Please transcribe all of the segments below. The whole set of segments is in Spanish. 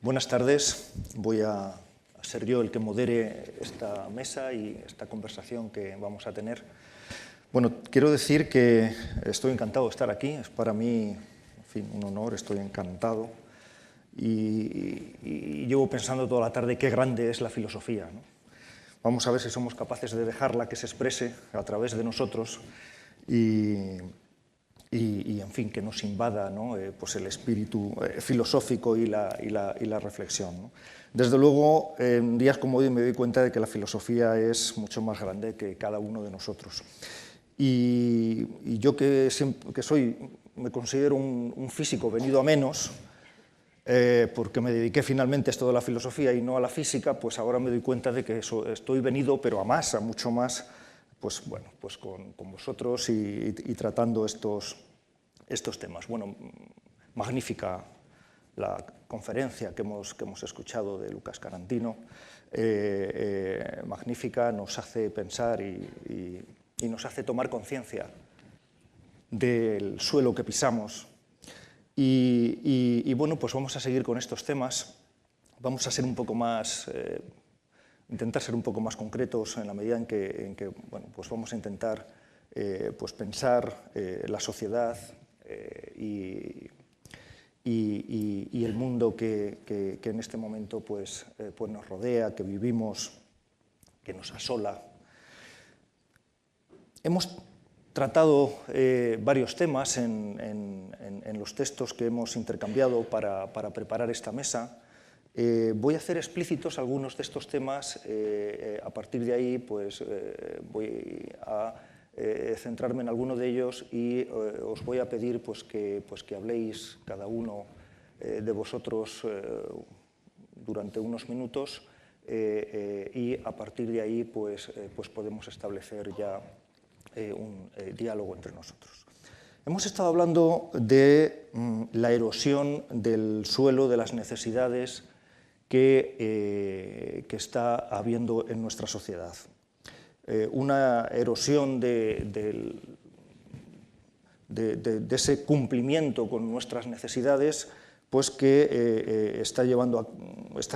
Buenas tardes. Voy a ser yo el que modere esta mesa y esta conversación que vamos a tener. Bueno, quiero decir que estoy encantado de estar aquí. Es para mí, en fin, un honor, estoy encantado. Y llevo pensando toda la tarde qué grande es la filosofía, ¿no? Vamos a ver si somos capaces de dejarla que se exprese a través de nosotros y en fin, que nos invada, ¿no? Pues el espíritu filosófico y la reflexión, ¿no? Desde luego, en días como hoy me doy cuenta de que la filosofía es mucho más grande que cada uno de nosotros. Y yo que me considero un físico venido a menos, porque me dediqué finalmente a esto de la filosofía y no a la física, pues ahora me doy cuenta de que estoy venido, pero a más, a mucho más, pues bueno, pues con vosotros y tratando estos temas. Bueno, magnífica la conferencia que hemos escuchado de Lucas Carantino, magnífica, nos hace pensar y nos hace tomar conciencia del suelo que pisamos. Y bueno, pues vamos a seguir con estos temas. Vamos a ser un poco más, intentar ser un poco más concretos en la medida en que bueno, pues vamos a intentar pues pensar la sociedad y el mundo que en este momento pues nos rodea, que vivimos, que nos asola. Hemos tratado varios temas en los textos que hemos intercambiado para preparar esta mesa. Voy a hacer explícitos algunos de estos temas. A partir de ahí pues, voy a centrarme en alguno de ellos y os voy a pedir pues, que habléis cada uno de vosotros durante unos minutos y a partir de ahí pues podemos establecer ya un diálogo entre nosotros. Hemos estado hablando de la erosión del suelo, de las necesidades que está habiendo en nuestra sociedad. Una erosión de ese cumplimiento con nuestras necesidades, pues que está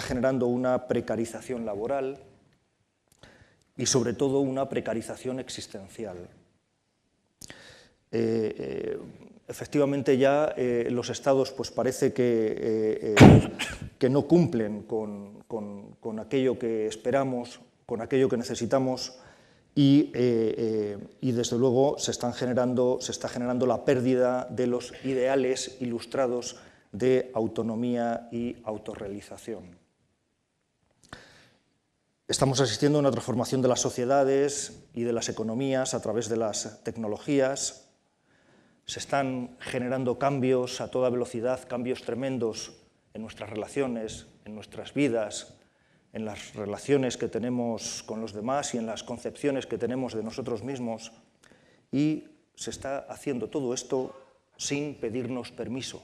generando una precarización laboral y sobre todo una precarización existencial. Efectivamente ya los estados pues parece que no cumplen con aquello que esperamos, con aquello que necesitamos y desde luego se está generando la pérdida de los ideales ilustrados de autonomía y autorrealización. Estamos asistiendo a una transformación de las sociedades y de las economías a través de las tecnologías. Se están generando cambios a toda velocidad, cambios tremendos en nuestras relaciones, en nuestras vidas, en las relaciones que tenemos con los demás y en las concepciones que tenemos de nosotros mismos. Y se está haciendo todo esto sin pedirnos permiso,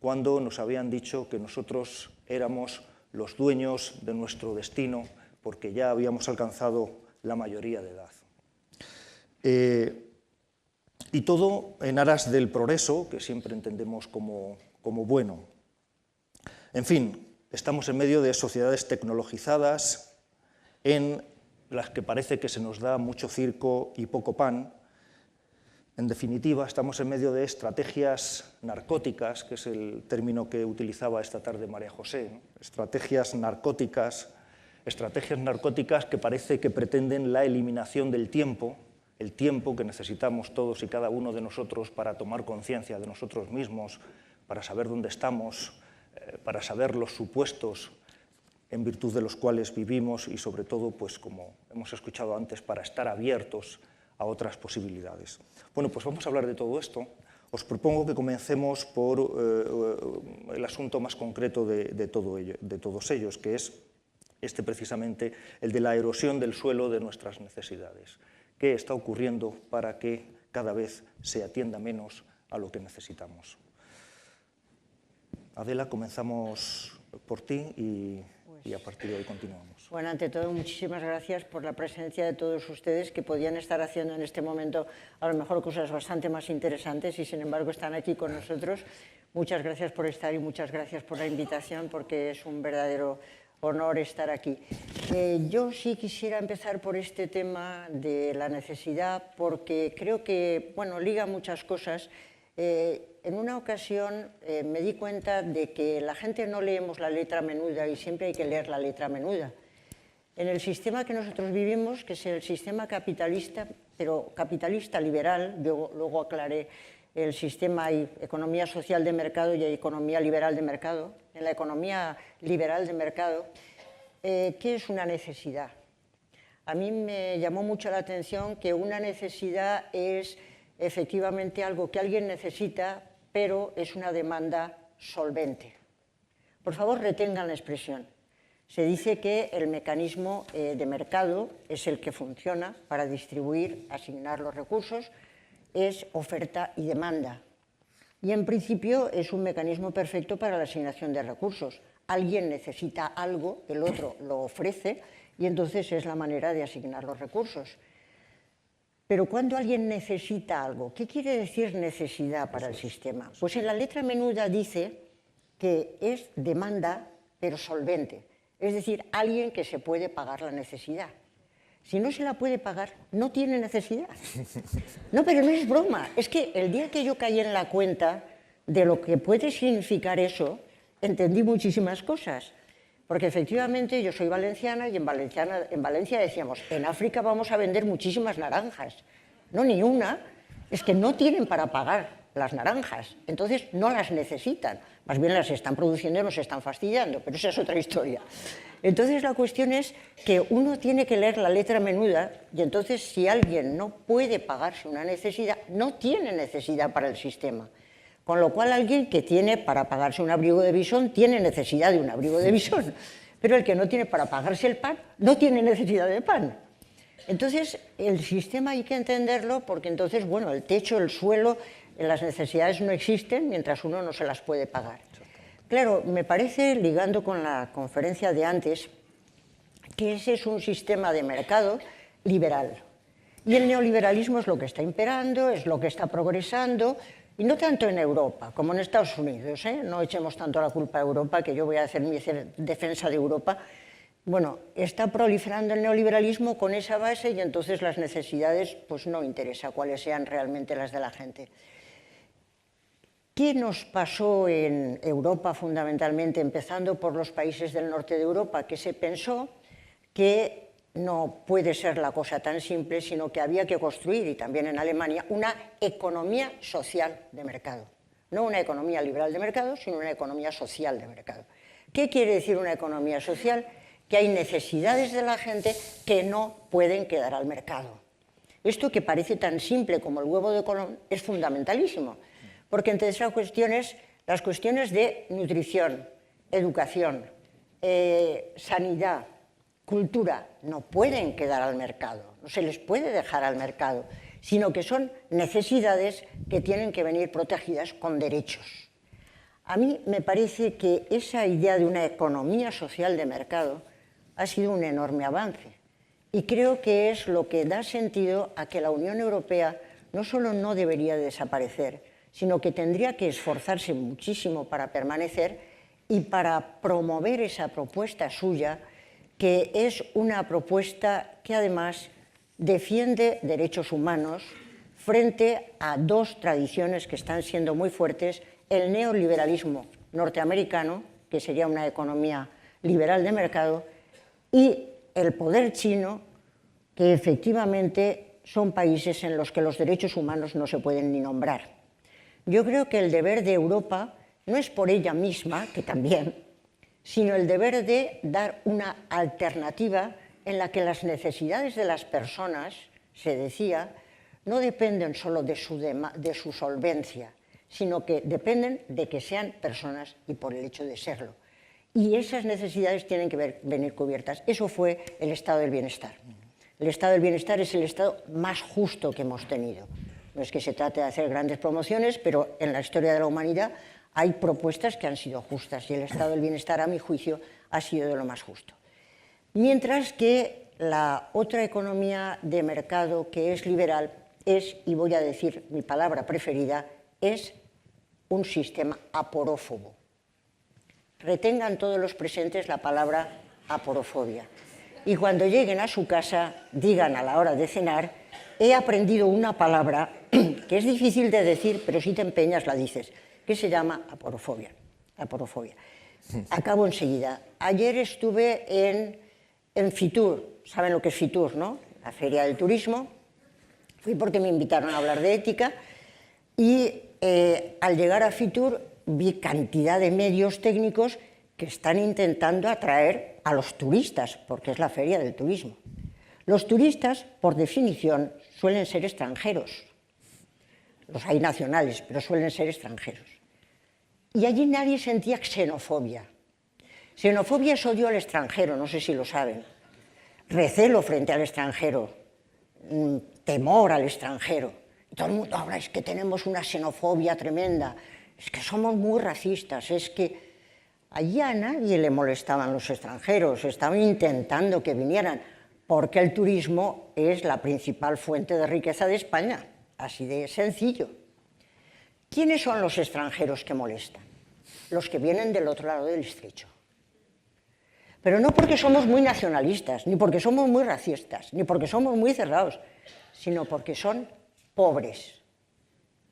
cuando nos habían dicho que nosotros éramos los dueños de nuestro destino porque ya habíamos alcanzado la mayoría de edad. Y todo en aras del progreso, que siempre entendemos como bueno. En fin, estamos en medio de sociedades tecnologizadas en las que parece que se nos da mucho circo y poco pan. En definitiva, estamos en medio de estrategias narcóticas, que es el término que utilizaba esta tarde María José, ¿no? Estrategias narcóticas que parece que pretenden la eliminación del tiempo, el tiempo que necesitamos todos y cada uno de nosotros para tomar conciencia de nosotros mismos, para saber dónde estamos, para saber los supuestos en virtud de los cuales vivimos y sobre todo, pues como hemos escuchado antes, para estar abiertos a otras posibilidades. Bueno, pues vamos a hablar de todo esto. Os propongo que comencemos por el asunto más concreto de todos ellos, que es precisamente el de la erosión del suelo de nuestras necesidades. ¿Qué está ocurriendo para que cada vez se atienda menos a lo que necesitamos? Adela, comenzamos por ti y a partir de ahí continuamos. Bueno, ante todo, muchísimas gracias por la presencia de todos ustedes que podían estar haciendo en este momento a lo mejor cosas bastante más interesantes y sin embargo están aquí con nosotros. Muchas gracias por estar y muchas gracias por la invitación, porque es un verdadero honor estar aquí. Yo sí quisiera empezar por este tema de la necesidad, porque creo que, bueno, liga muchas cosas. En una ocasión me di cuenta de que la gente no leemos la letra menuda y siempre hay que leer la letra menuda. En el sistema que nosotros vivimos, que es el sistema capitalista, pero capitalista liberal, yo luego aclaré el sistema, hay economía social de mercado y hay economía liberal de mercado. En la economía liberal de mercado, ¿qué es una necesidad? A mí me llamó mucho la atención que una necesidad es efectivamente algo que alguien necesita, pero es una demanda solvente. Por favor, retengan la expresión. Se dice que el mecanismo de mercado es el que funciona para distribuir, asignar los recursos, es oferta y demanda. Y en principio es un mecanismo perfecto para la asignación de recursos. Alguien necesita algo, el otro lo ofrece y entonces es la manera de asignar los recursos. Pero cuando alguien necesita algo, ¿qué quiere decir necesidad para el sistema? Pues en la letra menuda dice que es demanda pero solvente. Es decir, alguien que se puede pagar la necesidad. Si no se la puede pagar, no tiene necesidad. No, pero no es broma. Es que el día que yo caí en la cuenta de lo que puede significar eso, entendí muchísimas cosas. Porque efectivamente yo soy valenciana y en Valencia decíamos, en África vamos a vender muchísimas naranjas. No, ni una. Es que no tienen para pagar las naranjas. Entonces no las necesitan. Más bien las están produciendo y nos están fastidiando, pero esa es otra historia. Entonces la cuestión es que uno tiene que leer la letra menuda y entonces si alguien no puede pagarse una necesidad, no tiene necesidad para el sistema. Con lo cual alguien que tiene para pagarse un abrigo de visón tiene necesidad de un abrigo de visón, pero el que no tiene para pagarse el pan no tiene necesidad de pan. Entonces el sistema hay que entenderlo porque entonces, bueno, el techo, el suelo, las necesidades no existen mientras uno no se las puede pagar. Claro, me parece, ligando con la conferencia de antes, que ese es un sistema de mercado liberal. Y el neoliberalismo es lo que está imperando, es lo que está progresando, y no tanto en Europa como en Estados Unidos, ¿eh? No echemos tanto la culpa a Europa, que yo voy a hacer mi defensa de Europa. Bueno, está proliferando el neoliberalismo con esa base y entonces las necesidades, pues no interesa cuáles sean realmente las de la gente. ¿Qué nos pasó en Europa fundamentalmente, empezando por los países del norte de Europa? Que se pensó que no puede ser la cosa tan simple, sino que había que construir, y también en Alemania, una economía social de mercado. No una economía liberal de mercado, sino una economía social de mercado. ¿Qué quiere decir una economía social? Que hay necesidades de la gente que no pueden quedar al mercado. Esto que parece tan simple como el huevo de Colón es fundamentalísimo. Porque entre esas cuestiones, las cuestiones de nutrición, educación, sanidad, cultura, no pueden quedar al mercado, no se les puede dejar al mercado, sino que son necesidades que tienen que venir protegidas con derechos. A mí me parece que esa idea de una economía social de mercado ha sido un enorme avance y creo que es lo que da sentido a que la Unión Europea no solo no debería desaparecer, sino que tendría que esforzarse muchísimo para permanecer y para promover esa propuesta suya, que es una propuesta que además defiende derechos humanos frente a dos tradiciones que están siendo muy fuertes, el neoliberalismo norteamericano, que sería una economía liberal de mercado, y el poder chino, que efectivamente son países en los que los derechos humanos no se pueden ni nombrar. Yo creo que el deber de Europa no es por ella misma, que también, sino el deber de dar una alternativa en la que las necesidades de las personas, se decía, no dependen solo de su solvencia, sino que dependen de que sean personas y por el hecho de serlo. Y esas necesidades tienen que venir cubiertas. Eso fue el estado del bienestar. El estado del bienestar es el estado más justo que hemos tenido. No es que se trate de hacer grandes promociones, pero en la historia de la humanidad hay propuestas que han sido justas y el estado del bienestar, a mi juicio, ha sido de lo más justo. Mientras que la otra economía de mercado que es liberal es, y voy a decir mi palabra preferida, es un sistema aporófobo. Retengan todos los presentes la palabra aporofobia. Y cuando lleguen a su casa, digan a la hora de cenar: he aprendido una palabra que es difícil de decir, pero si te empeñas la dices, que se llama aporofobia. Acabo enseguida. Ayer estuve en Fitur. ¿Saben lo que es Fitur, no? La feria del turismo. Fui porque me invitaron a hablar de ética y al llegar a Fitur vi cantidad de medios técnicos que están intentando atraer a los turistas, porque es la feria del turismo. Los turistas, por definición, suelen ser extranjeros. Los hay nacionales, pero suelen ser extranjeros. Y allí nadie sentía xenofobia. Xenofobia es odio al extranjero, no sé si lo saben. Recelo frente al extranjero, temor al extranjero. Y todo el mundo habla, es que tenemos una xenofobia tremenda, es que somos muy racistas, es que allí a nadie le molestaban los extranjeros, estaban intentando que vinieran, porque el turismo es la principal fuente de riqueza de España, así de sencillo. ¿Quiénes son los extranjeros que molestan? Los que vienen del otro lado del estrecho. Pero no porque somos muy nacionalistas, ni porque somos muy racistas, ni porque somos muy cerrados, sino porque son pobres.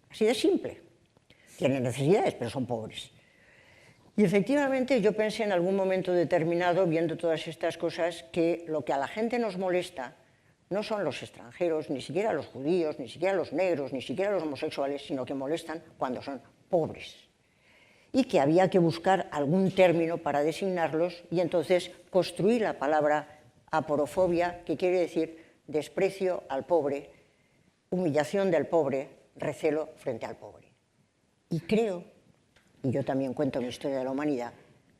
Así de simple. Tienen necesidades, pero son pobres. Y efectivamente yo pensé en algún momento determinado, viendo todas estas cosas, que lo que a la gente nos molesta no son los extranjeros, ni siquiera los judíos, ni siquiera los negros, ni siquiera los homosexuales, sino que molestan cuando son pobres. Y que había que buscar algún término para designarlos y entonces construir la palabra aporofobia, que quiere decir desprecio al pobre, humillación del pobre, recelo frente al pobre. Y creo, y yo también cuento mi historia de la humanidad,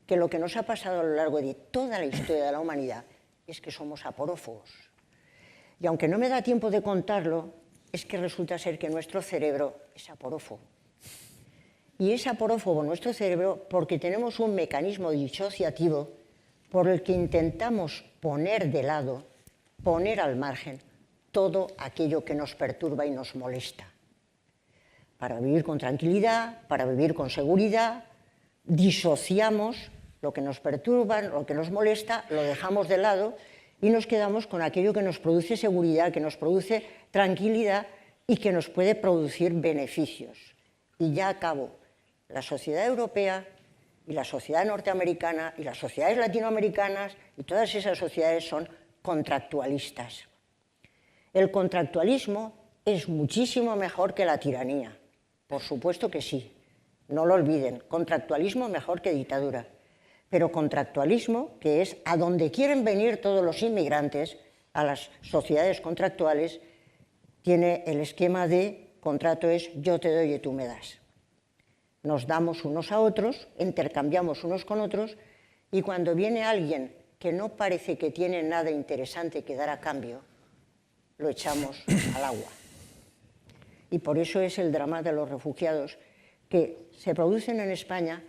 que lo que nos ha pasado a lo largo de toda la historia de la humanidad es que somos aporófobos. Y aunque no me da tiempo de contarlo, es que resulta ser que nuestro cerebro es aporófobo. Y es aporófobo nuestro cerebro porque tenemos un mecanismo disociativo por el que intentamos poner de lado, poner al margen, todo aquello que nos perturba y nos molesta. Para vivir con tranquilidad, para vivir con seguridad, disociamos lo que nos perturba, lo que nos molesta, lo dejamos de lado y nos quedamos con aquello que nos produce seguridad, que nos produce tranquilidad y que nos puede producir beneficios. Y ya acabo. La sociedad europea y la sociedad norteamericana y las sociedades latinoamericanas y todas esas sociedades son contractualistas. El contractualismo es muchísimo mejor que la tiranía. Por supuesto que sí, no lo olviden, contractualismo mejor que dictadura. Pero contractualismo, que es a donde quieren venir todos los inmigrantes, a las sociedades contractuales, tiene el esquema de contrato es yo te doy y tú me das. Nos damos unos a otros, intercambiamos unos con otros, y cuando viene alguien que no parece que tiene nada interesante que dar a cambio, lo echamos al agua. Y por eso es el drama de los refugiados, que se producen en España,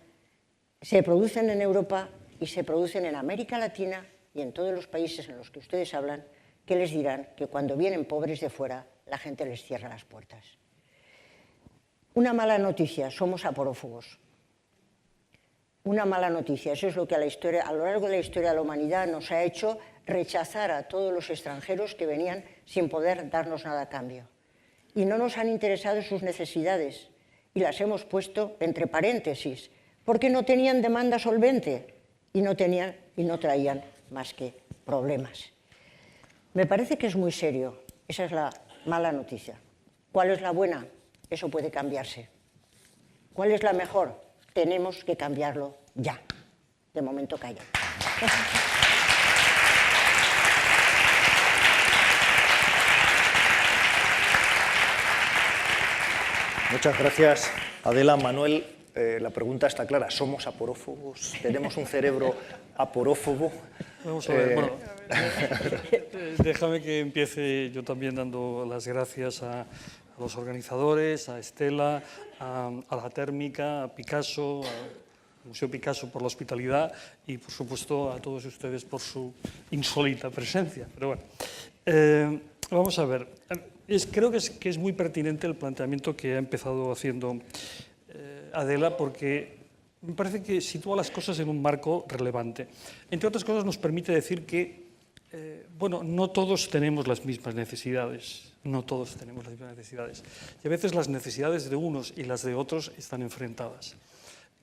se producen en Europa y se producen en América Latina y en todos los países en los que ustedes hablan, que les dirán que cuando vienen pobres de fuera, la gente les cierra las puertas. Una mala noticia, somos aporófobos. Una mala noticia, eso es lo que a lo largo de la historia de la humanidad nos ha hecho rechazar a todos los extranjeros que venían sin poder darnos nada a cambio. Y no nos han interesado sus necesidades y las hemos puesto entre paréntesis, porque no tenían demanda solvente y no traían más que problemas. Me parece que es muy serio, esa es la mala noticia. ¿Cuál es la buena? Eso puede cambiarse. ¿Cuál es la mejor? Tenemos que cambiarlo ya. De momento callo. Muchas gracias, Adela. Manuel, la pregunta está clara. ¿Somos aporófobos? ¿Tenemos un cerebro aporófobo? Vamos a ver, bueno, déjame que empiece yo también dando las gracias a los organizadores, a Estela, a la Térmica, a Picasso, al Museo Picasso por la hospitalidad y, por supuesto, a todos ustedes por su insólita presencia. Pero bueno, vamos a ver. Creo que es muy pertinente el planteamiento que ha empezado haciendo Adela, porque me parece que sitúa las cosas en un marco relevante. Entre otras cosas, nos permite decir que, bueno, no todos tenemos las mismas necesidades, no todos tenemos las mismas necesidades. Y a veces las necesidades de unos y las de otros están enfrentadas.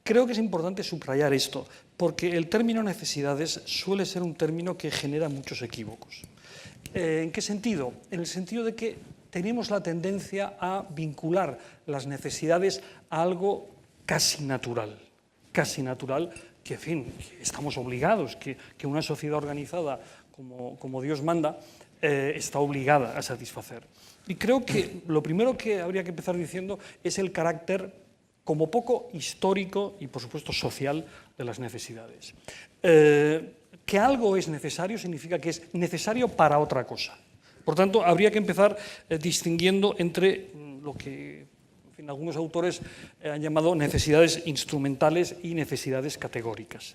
Creo que es importante subrayar esto, porque el término necesidades suele ser un término que genera muchos equívocos. ¿En qué sentido? En el sentido de que tenemos la tendencia a vincular las necesidades a algo casi natural, que, en fin, que estamos obligados, que una sociedad organizada como Dios manda está obligada a satisfacer. Y creo que lo primero que habría que empezar diciendo es el carácter, como poco histórico y, por supuesto, social de las necesidades. Que algo es necesario significa que es necesario para otra cosa. Por tanto, habría que empezar distinguiendo entre lo que en fin, algunos autores han llamado necesidades instrumentales y necesidades categóricas.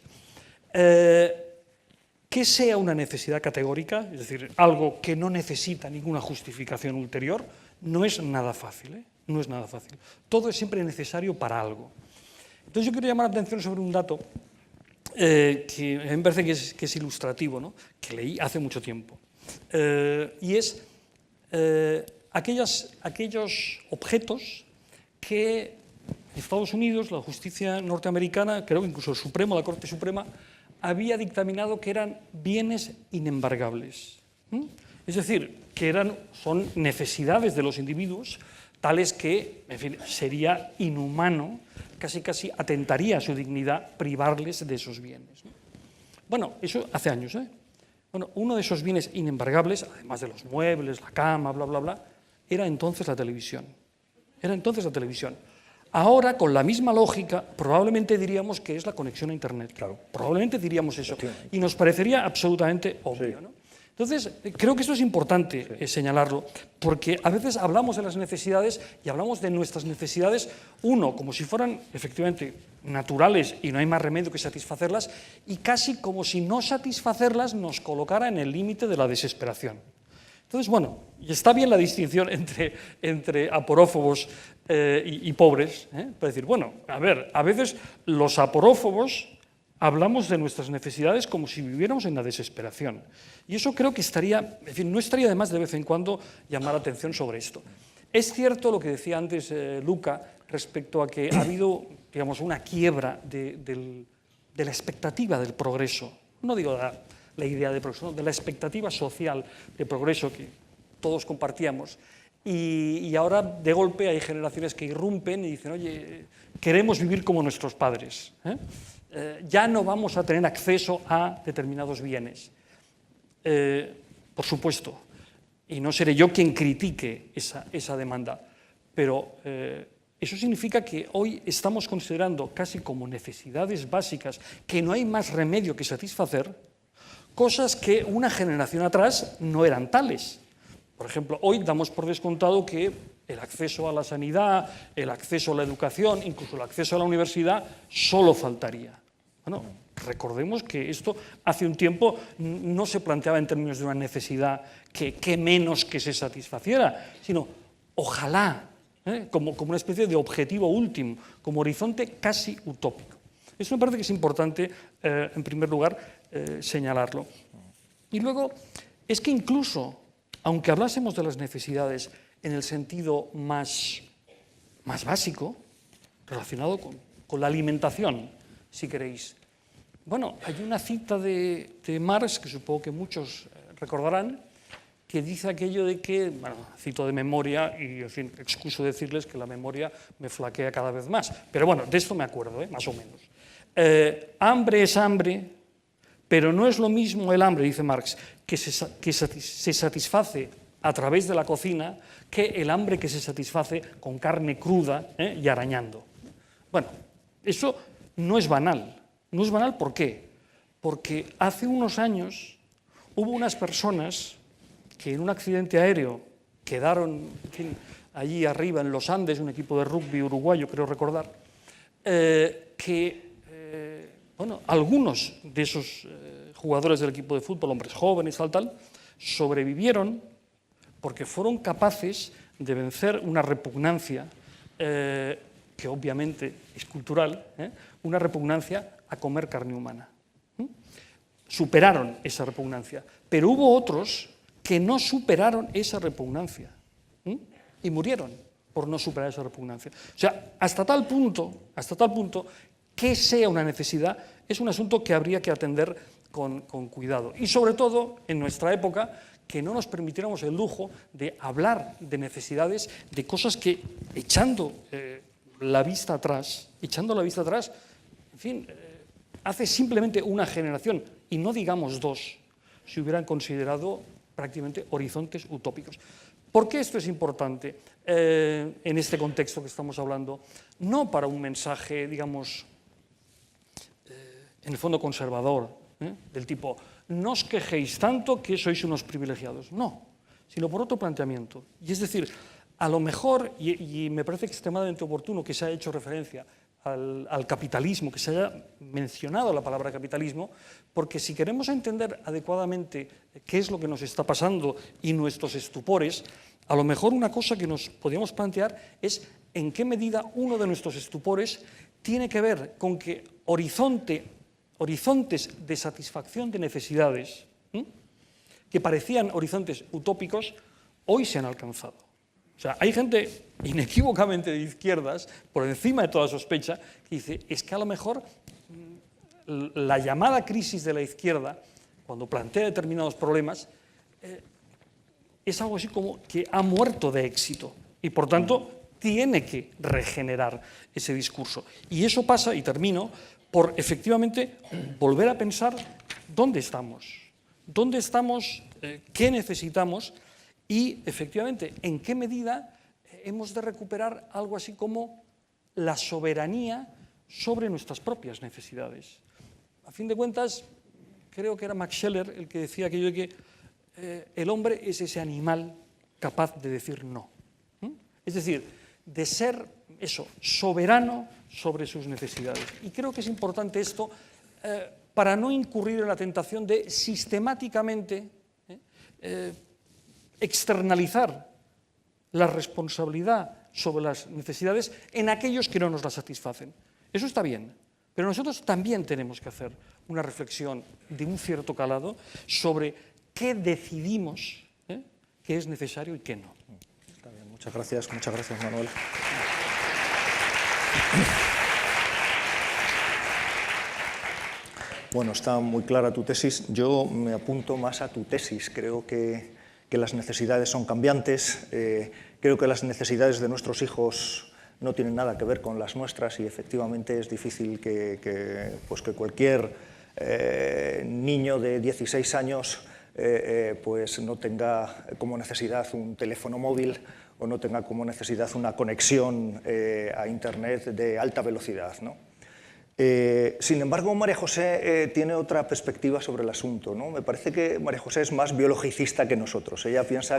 Que sea una necesidad categórica, es decir, algo que no necesita ninguna justificación ulterior, no es nada fácil, ¿eh? No es nada fácil. Todo es siempre necesario para algo. Entonces yo quiero llamar la atención sobre un dato que me parece que es ilustrativo, ¿no? Que leí hace mucho tiempo. Y es aquellos objetos que en Estados Unidos, la justicia norteamericana, creo que incluso el Supremo, la Corte Suprema, había dictaminado que eran bienes inembargables. Es decir, que son necesidades de los individuos tales que, en fin, sería inhumano, casi atentaría a su dignidad privarles de esos bienes. Bueno, eso hace años, ¿eh? Bueno, uno de esos bienes inembargables, además de los muebles, la cama, bla, bla, bla, era entonces la televisión. Era entonces la televisión. Ahora, con la misma lógica, probablemente diríamos que es la conexión a Internet. Claro. Probablemente diríamos eso. Y nos parecería absolutamente obvio, sí. ¿no? Entonces, creo que esto es importante señalarlo, porque a veces hablamos de las necesidades y hablamos de nuestras necesidades, uno, como si fueran efectivamente naturales y no hay más remedio que satisfacerlas, y casi como si no satisfacerlas nos colocara en el límite de la desesperación. Entonces, bueno, y está bien la distinción entre aporófobos y pobres, para decir, bueno, a ver, a veces los aporófobos hablamos de nuestras necesidades como si viviéramos en la desesperación. Y eso creo que estaría, en fin, no estaría de más de vez en cuando llamar la atención sobre esto. Es cierto lo que decía antes Luca respecto a que ha habido, digamos, una quiebra de la expectativa del progreso. No digo la idea de progreso, no, de la expectativa social de progreso que todos compartíamos. Y ahora, de golpe, hay generaciones que irrumpen y dicen, oye, queremos vivir como nuestros padres, ya no vamos a tener acceso a determinados bienes. Por supuesto, y no seré yo quien critique esa demanda, pero eso significa que hoy estamos considerando casi como necesidades básicas que no hay más remedio que satisfacer, cosas que una generación atrás no eran tales. Por ejemplo, hoy damos por descontado que el acceso a la sanidad, el acceso a la educación, incluso el acceso a la universidad, solo faltaría. Bueno, recordemos que esto hace un tiempo no se planteaba en términos de una necesidad que menos que se satisfaciera, sino ojalá, como una especie de objetivo último, como horizonte casi utópico. Eso me parece que es importante, en primer lugar, señalarlo. Y luego, es que incluso, aunque hablásemos de las necesidades en el sentido más básico, relacionado con la alimentación, si queréis. Bueno, hay una cita de Marx, que supongo que muchos recordarán, que dice aquello de que, bueno, cito de memoria y, en fin, excuso decirles que la memoria me flaquea cada vez más. Pero bueno, de esto me acuerdo, más o menos. Hambre es hambre, pero no es lo mismo el hambre, dice Marx, que se satisface a través de la cocina que el hambre que se satisface con carne cruda y arañando. Bueno, eso no es banal. No es banal, ¿por qué? Porque hace unos años hubo unas personas que en un accidente aéreo quedaron, en fin, allí arriba en los Andes, un equipo de rugby uruguayo, creo recordar, bueno, algunos de esos jugadores del equipo de fútbol, hombres jóvenes, tal, sobrevivieron porque fueron capaces de vencer una repugnancia que que obviamente es cultural, una repugnancia a comer carne humana. Superaron esa repugnancia, pero hubo otros que no superaron esa repugnancia y murieron por no superar esa repugnancia. O sea, hasta tal punto, que sea una necesidad, es un asunto que habría que atender con cuidado. Y sobre todo, en nuestra época, que no nos permitiéramos el lujo de hablar de necesidades, de cosas que, echando la vista atrás, en fin, hace simplemente una generación, y no digamos dos, se hubieran considerado prácticamente horizontes utópicos. ¿Por qué esto es importante en este contexto que estamos hablando? No para un mensaje, digamos, en el fondo conservador, del tipo, no os quejéis tanto que sois unos privilegiados. No, sino por otro planteamiento. Y es decir, a lo mejor, y me parece extremadamente oportuno que se haya hecho referencia al capitalismo, que se haya mencionado la palabra capitalismo, porque si queremos entender adecuadamente qué es lo que nos está pasando y nuestros estupores, a lo mejor una cosa que nos podríamos plantear es en qué medida uno de nuestros estupores tiene que ver con que horizontes de satisfacción de necesidades, que parecían horizontes utópicos, hoy se han alcanzado. O sea, hay gente inequívocamente de izquierdas, por encima de toda sospecha, que dice, es que a lo mejor la llamada crisis de la izquierda, cuando plantea determinados problemas, es algo así como que ha muerto de éxito y, por tanto, tiene que regenerar ese discurso. Y eso pasa, y termino, por efectivamente volver a pensar dónde estamos, qué necesitamos y, efectivamente, en qué medida hemos de recuperar algo así como la soberanía sobre nuestras propias necesidades. A fin de cuentas, creo que era Max Scheler el que decía aquello de que el hombre es ese animal capaz de decir no. Es decir, de ser eso, soberano sobre sus necesidades. Y creo que es importante esto para no incurrir en la tentación de sistemáticamente externalizar la responsabilidad sobre las necesidades en aquellos que no nos las satisfacen. Eso está bien, pero nosotros también tenemos que hacer una reflexión de un cierto calado sobre qué decidimos que es necesario y qué no. Está bien, muchas gracias, Manuel. Bueno, está muy clara tu tesis. Yo me apunto más a tu tesis. Creo que las necesidades son cambiantes. Creo que las necesidades de nuestros hijos no tienen nada que ver con las nuestras y efectivamente es difícil que cualquier niño de 16 años pues no tenga como necesidad un teléfono móvil o no tenga como necesidad una conexión a Internet de alta velocidad, ¿no? Sin embargo, María José tiene otra perspectiva sobre el asunto, ¿no? Me parece que María José es más biologicista que nosotros. Ella piensa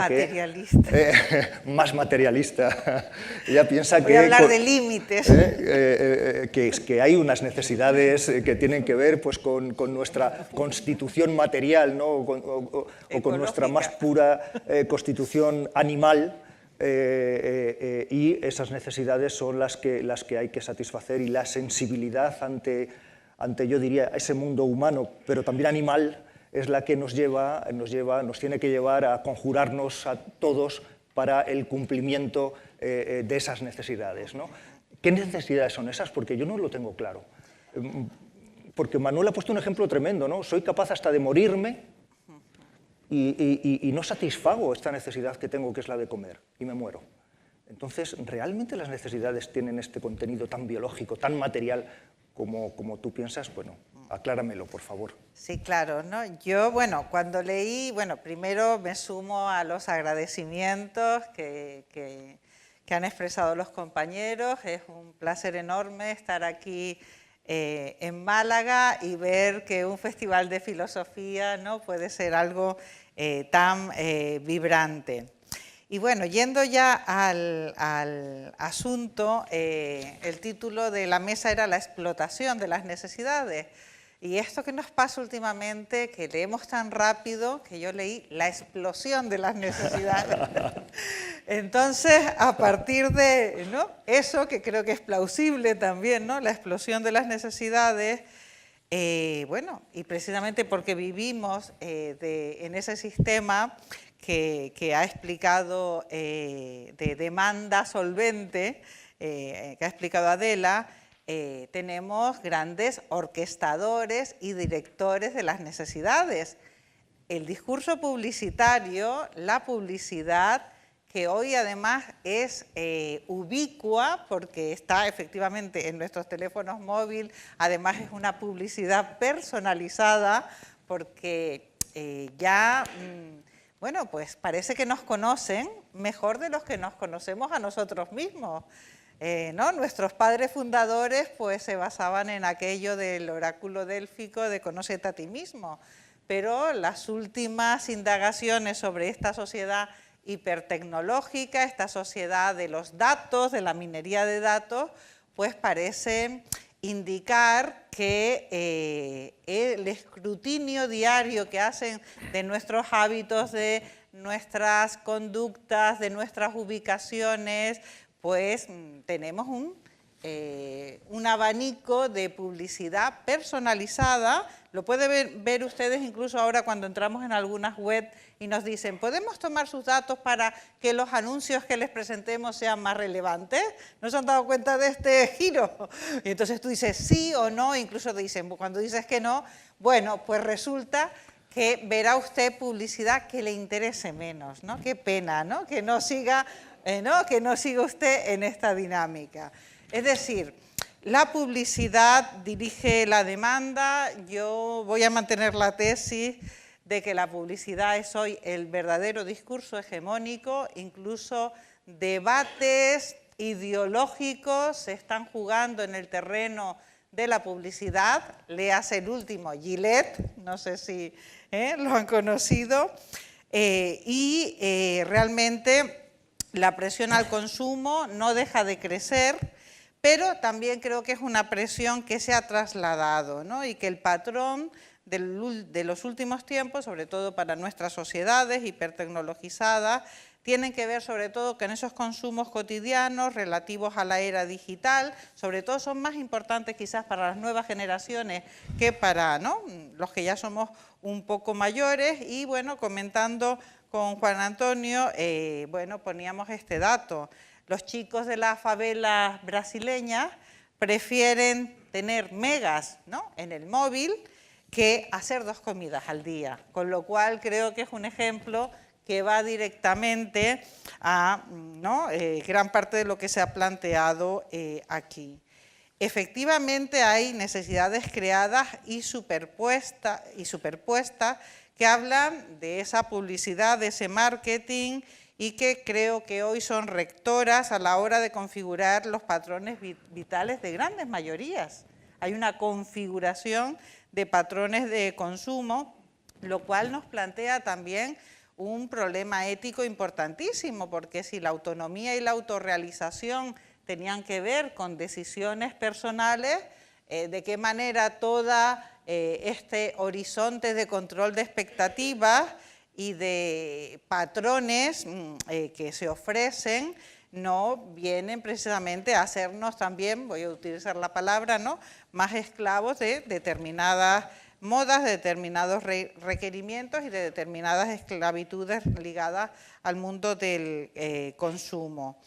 más materialista. Ella piensa Voy a hablar de límites. Que hay unas necesidades que tienen que ver pues, con nuestra constitución material, ¿no? o con nuestra más pura constitución animal. Y esas necesidades son las que hay que satisfacer y la sensibilidad ante, yo diría, ese mundo humano, pero también animal, es la que nos tiene que llevar a conjurarnos a todos para el cumplimiento de esas necesidades, ¿no? ¿Qué necesidades son esas? Porque yo no lo tengo claro. Porque Manuel ha puesto un ejemplo tremendo, ¿no? Soy capaz hasta de morirme y no satisfago esta necesidad que tengo, que es la de comer, y me muero. Entonces, ¿realmente las necesidades tienen este contenido tan biológico, tan material como tú piensas? Bueno, acláramelo, por favor. Sí, claro, ¿no? Yo, bueno, cuando leí, primero me sumo a los agradecimientos que han expresado los compañeros. Es un placer enorme estar aquí en Málaga y ver que un festival de filosofía, ¿no?, puede ser algo tan vibrante. Y bueno, yendo ya al asunto, el título de la mesa era la explotación de las necesidades. Y esto que nos pasa últimamente, que leemos tan rápido, que yo leí la explosión de las necesidades. Entonces, a partir de, ¿no?, eso, que creo que es plausible también, ¿no?, la explosión de las necesidades, bueno, y precisamente porque vivimos en ese sistema que ha explicado de demanda solvente, que ha explicado Adela, tenemos grandes orquestadores y directores de las necesidades. El discurso publicitario, la publicidad, que hoy además es ubicua porque está efectivamente en nuestros teléfonos móviles, además es una publicidad personalizada porque ya, bueno, pues parece que nos conocen mejor de los que nos conocemos a nosotros mismos. ¿No? Nuestros padres fundadores pues, se basaban en aquello del oráculo délfico de conócete a ti mismo, pero las últimas indagaciones sobre esta sociedad hipertecnológica, esta sociedad de los datos, de la minería de datos, pues parecen indicar que el escrutinio diario que hacen de nuestros hábitos, de nuestras conductas, de nuestras ubicaciones, pues tenemos un abanico de publicidad personalizada. Lo pueden ver ustedes incluso ahora cuando entramos en algunas web y nos dicen, ¿podemos tomar sus datos para que los anuncios que les presentemos sean más relevantes? ¿No se han dado cuenta de este giro? Y entonces tú dices sí o no, incluso dicen, cuando dices que no, bueno, pues resulta que verá usted publicidad que le interese menos, ¿no? Qué pena, ¿no? Que no siga usted en esta dinámica. Es decir, la publicidad dirige la demanda. Yo voy a mantener la tesis de que la publicidad es hoy el verdadero discurso hegemónico, incluso debates ideológicos se están jugando en el terreno de la publicidad. Léase el último, Gillette, no sé si lo han conocido, realmente la presión al consumo no deja de crecer, pero también creo que es una presión que se ha trasladado, ¿no? Y que el patrón de los últimos tiempos, sobre todo para nuestras sociedades hipertecnologizadas, tienen que ver sobre todo con esos consumos cotidianos relativos a la era digital, sobre todo son más importantes quizás para las nuevas generaciones que para, ¿no?, los que ya somos un poco mayores. Y bueno, comentando con Juan Antonio, bueno, poníamos este dato. Los chicos de las favelas brasileñas prefieren tener megas, ¿no?, en el móvil que hacer 2 comidas al día, con lo cual creo que es un ejemplo que va directamente a, ¿no?, gran parte de lo que se ha planteado aquí. Efectivamente hay necesidades creadas y superpuestas que hablan de esa publicidad, de ese marketing, y que creo que hoy son rectoras a la hora de configurar los patrones vitales de grandes mayorías. Hay una configuración de patrones de consumo, lo cual nos plantea también un problema ético importantísimo, porque si la autonomía y la autorrealización tenían que ver con decisiones personales, de qué manera todo este horizonte de control de expectativas y de patrones que se ofrecen no vienen precisamente a hacernos también, voy a utilizar la palabra, ¿no?, más esclavos de determinadas modas, de determinados requerimientos y de determinadas esclavitudes ligadas al mundo del consumo.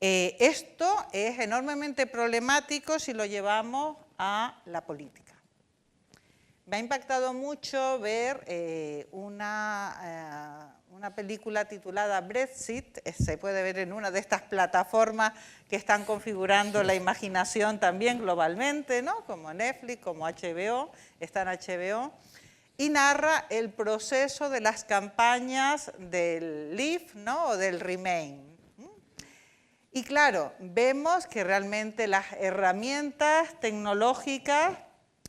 Esto es enormemente problemático si lo llevamos a la política. Me ha impactado mucho ver una película titulada Brexit, se puede ver en una de estas plataformas que están configurando la imaginación también globalmente, ¿no?, como Netflix, como HBO, está en HBO, y narra el proceso de las campañas del Leave, ¿no?, o del Remain. Y claro, vemos que realmente las herramientas tecnológicas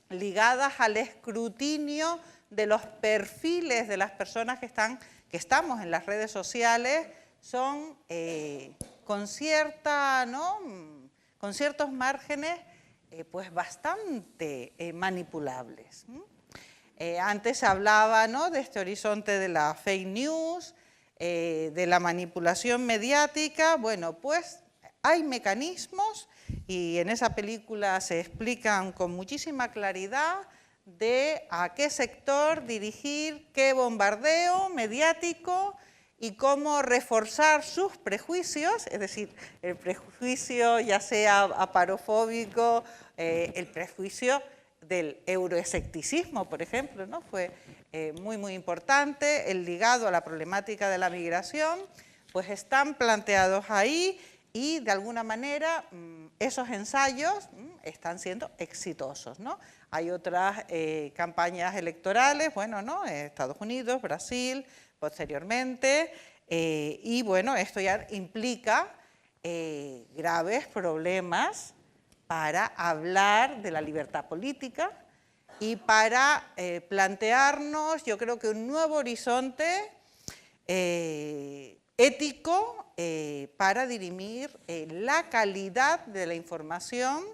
ligadas al escrutinio de los perfiles de las personas que estamos en las redes sociales son con ciertos márgenes pues bastante manipulables. Antes se hablaba, ¿no?, de este horizonte de la fake news, de la manipulación mediática. Bueno, pues hay mecanismos, y en esa película se explican con muchísima claridad de a qué sector dirigir qué bombardeo mediático y cómo reforzar sus prejuicios, es decir, el prejuicio ya sea aparofóbico, el prejuicio del euroescepticismo, por ejemplo, ¿no? Fue muy importante, el ligado a la problemática de la migración, pues están planteados ahí y de alguna manera esos ensayos están siendo exitosos, ¿no? Hay otras campañas electorales, bueno, ¿no?, Estados Unidos, Brasil, posteriormente, y bueno, esto ya implica graves problemas para hablar de la libertad política y para plantearnos, yo creo que un nuevo horizonte ético para dirimir la calidad de la información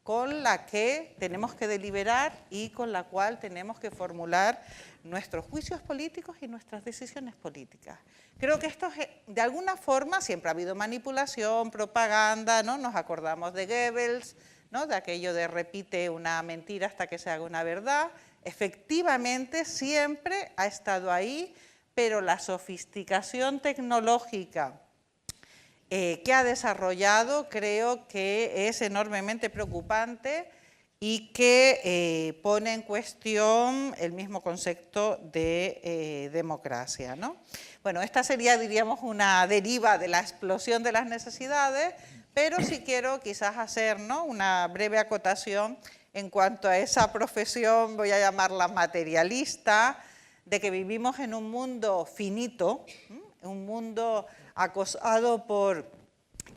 con la que tenemos que deliberar y con la cual tenemos que formular nuestros juicios políticos y nuestras decisiones políticas. Creo que esto, de alguna forma, siempre ha habido manipulación, propaganda, ¿no? Nos acordamos de Goebbels, ¿no?, de aquello de repite una mentira hasta que se haga una verdad. Efectivamente, siempre ha estado ahí, pero la sofisticación tecnológica que ha desarrollado creo que es enormemente preocupante y que pone en cuestión el mismo concepto de democracia, ¿no? Bueno, esta sería, diríamos, una deriva de la explosión de las necesidades, pero sí quiero quizás hacer, ¿no?, una breve acotación en cuanto a esa profesión, voy a llamarla materialista, de que vivimos en un mundo finito, un mundo acosado por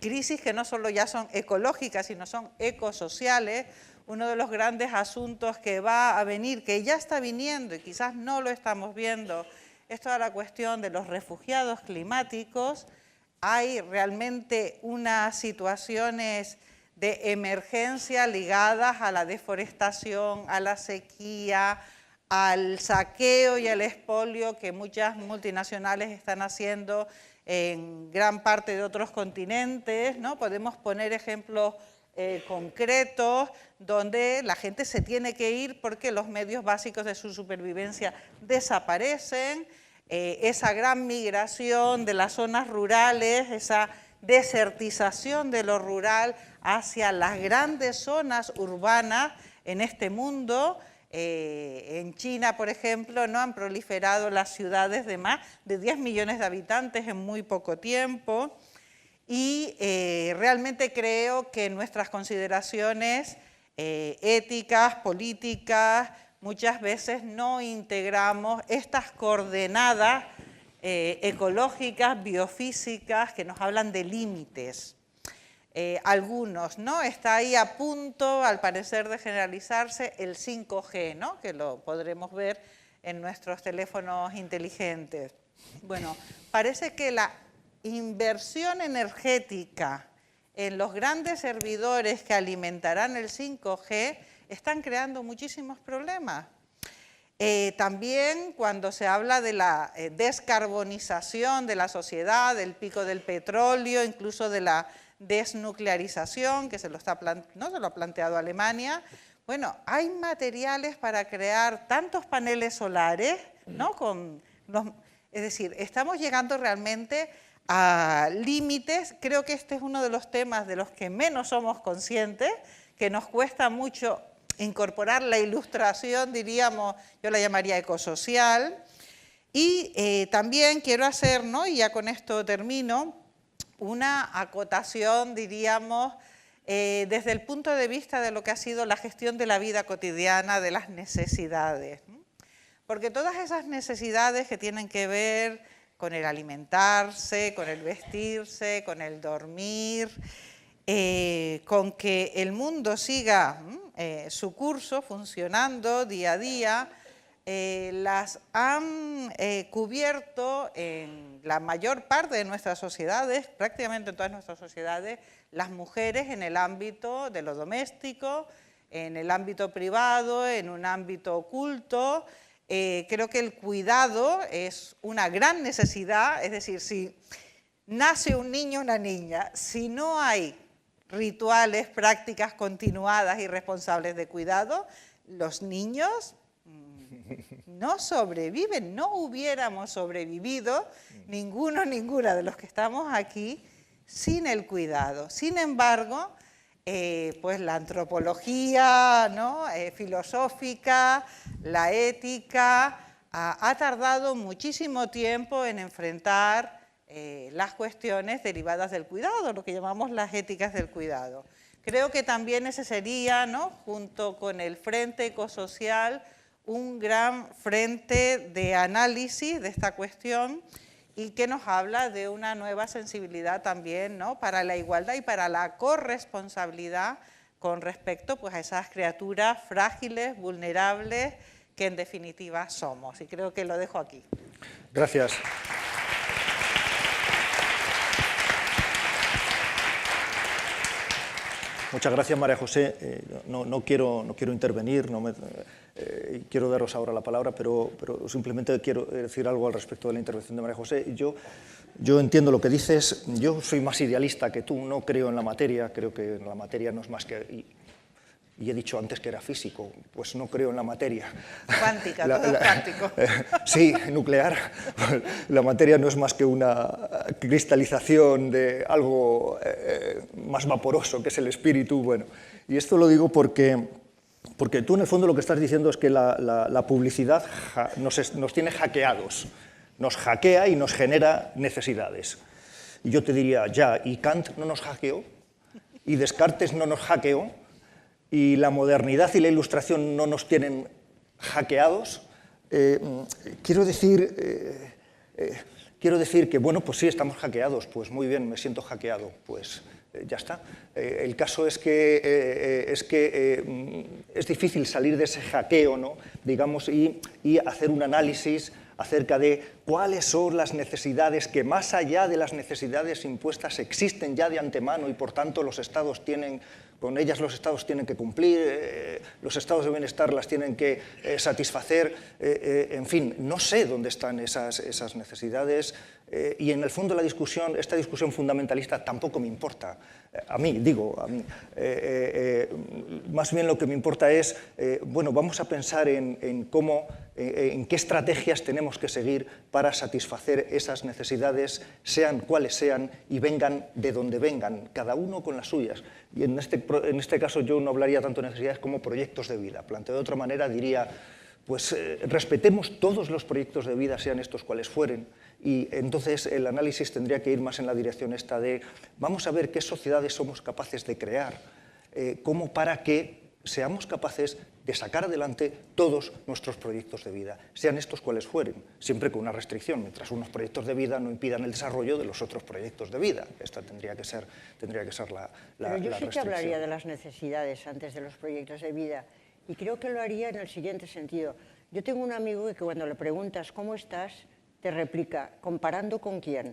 crisis que no solo ya son ecológicas, sino son ecosociales. Uno de los grandes asuntos que va a venir, que ya está viniendo y quizás no lo estamos viendo, es toda la cuestión de los refugiados climáticos. Hay realmente unas situaciones de emergencia ligadas a la deforestación, a la sequía, al saqueo y al expolio que muchas multinacionales están haciendo en gran parte de otros continentes, ¿no? Podemos poner ejemplos concretos donde la gente se tiene que ir porque los medios básicos de su supervivencia desaparecen, esa gran migración de las zonas rurales, esa desertización de lo rural hacia las grandes zonas urbanas en este mundo. En China, por ejemplo, no han proliferado las ciudades de más de 10 millones de habitantes en muy poco tiempo y realmente creo que nuestras consideraciones éticas, políticas, muchas veces no integramos estas coordenadas ecológicas, biofísicas, que nos hablan de límites. Algunos, ¿no? Está ahí a punto, al parecer, de generalizarse el 5G, ¿no?, que lo podremos ver en nuestros teléfonos inteligentes. Bueno, parece que la inversión energética en los grandes servidores que alimentarán el 5G están creando muchísimos problemas. También cuando se habla de la descarbonización de la sociedad, del pico del petróleo, incluso de la desnuclearización, que se lo ha planteado Alemania. Bueno, hay materiales para crear tantos paneles solares, ¿no? Es decir, estamos llegando realmente a límites. Creo que este es uno de los temas de los que menos somos conscientes, que nos cuesta mucho incorporar la ilustración, diríamos, yo la llamaría ecosocial. Y también quiero hacer, ¿no?, y ya con esto termino, una acotación, diríamos, desde el punto de vista de lo que ha sido la gestión de la vida cotidiana, de las necesidades. Porque todas esas necesidades que tienen que ver con el alimentarse, con el vestirse, con el dormir, con que el mundo siga su curso funcionando día a día, las han cubierto en la mayor parte de nuestras sociedades, prácticamente en todas nuestras sociedades, las mujeres en el ámbito de lo doméstico, en el ámbito privado, en un ámbito oculto. Creo que el cuidado es una gran necesidad, es decir, si nace un niño o una niña, si no hay rituales, prácticas continuadas y responsables de cuidado, los niños no sobreviven, no hubiéramos sobrevivido ninguno, ninguna de los que estamos aquí sin el cuidado. Sin embargo, pues la antropología, ¿no? Filosófica, la ética, ha tardado muchísimo tiempo en enfrentar las cuestiones derivadas del cuidado, lo que llamamos las éticas del cuidado. Creo que también ese sería, ¿no?, junto con el frente ecosocial, un gran frente de análisis de esta cuestión y que nos habla de una nueva sensibilidad también, ¿no?, para la igualdad y para la corresponsabilidad con respecto, pues, a esas criaturas frágiles, vulnerables, que en definitiva somos. Y creo que lo dejo aquí. Gracias. Muchas gracias, María José. No quiero intervenir, quiero daros ahora la palabra, pero simplemente quiero decir algo al respecto de la intervención de María José. Yo entiendo lo que dices, yo soy más idealista que tú, no creo en la materia, creo que la materia no es más que... Y he dicho antes que era físico, pues no creo en la materia. Cuántica, todo es cuántico. Sí, nuclear. La materia no es más que una cristalización de algo más vaporoso, que es el espíritu. Bueno, y esto lo digo porque tú en el fondo lo que estás diciendo es que la publicidad nos tiene hackeados. Nos hackea y nos genera necesidades. Y yo te diría, ya, ¿y Kant no nos hackeó? ¿Y Descartes no nos hackeó? ¿Y la modernidad y la ilustración no nos tienen hackeados? Quiero decir que, bueno, pues sí, estamos hackeados, pues muy bien, me siento hackeado, pues ya está. El caso es que es difícil salir de ese hackeo, ¿no?, digamos, y hacer un análisis acerca de cuáles son las necesidades que, más allá de las necesidades impuestas, existen ya de antemano y, por tanto, con ellas los estados tienen que cumplir, los estados de bienestar las tienen que satisfacer, en fin, no sé dónde están esas necesidades y en el fondo esta discusión fundamentalista tampoco me importa. A mí. Más bien lo que me importa es, bueno, vamos a pensar en qué estrategias tenemos que seguir para satisfacer esas necesidades, sean cuales sean y vengan de donde vengan, cada uno con las suyas. Y en este caso yo no hablaría tanto de necesidades como proyectos de vida. Planteado de otra manera diría, pues respetemos todos los proyectos de vida, sean estos cuales fueren, y entonces el análisis tendría que ir más en la dirección esta de vamos a ver qué sociedades somos capaces de crear, como para que seamos capaces de sacar adelante todos nuestros proyectos de vida, sean estos cuales fueren, siempre con una restricción, mientras unos proyectos de vida no impidan el desarrollo de los otros proyectos de vida. Esta tendría que ser la Pero yo sí restricción. que hablaría de las necesidades antes de los proyectos de vida, y creo que lo haría en el siguiente sentido. Yo tengo un amigo que cuando le preguntas ¿cómo estás?, te replica, ¿comparando con quién?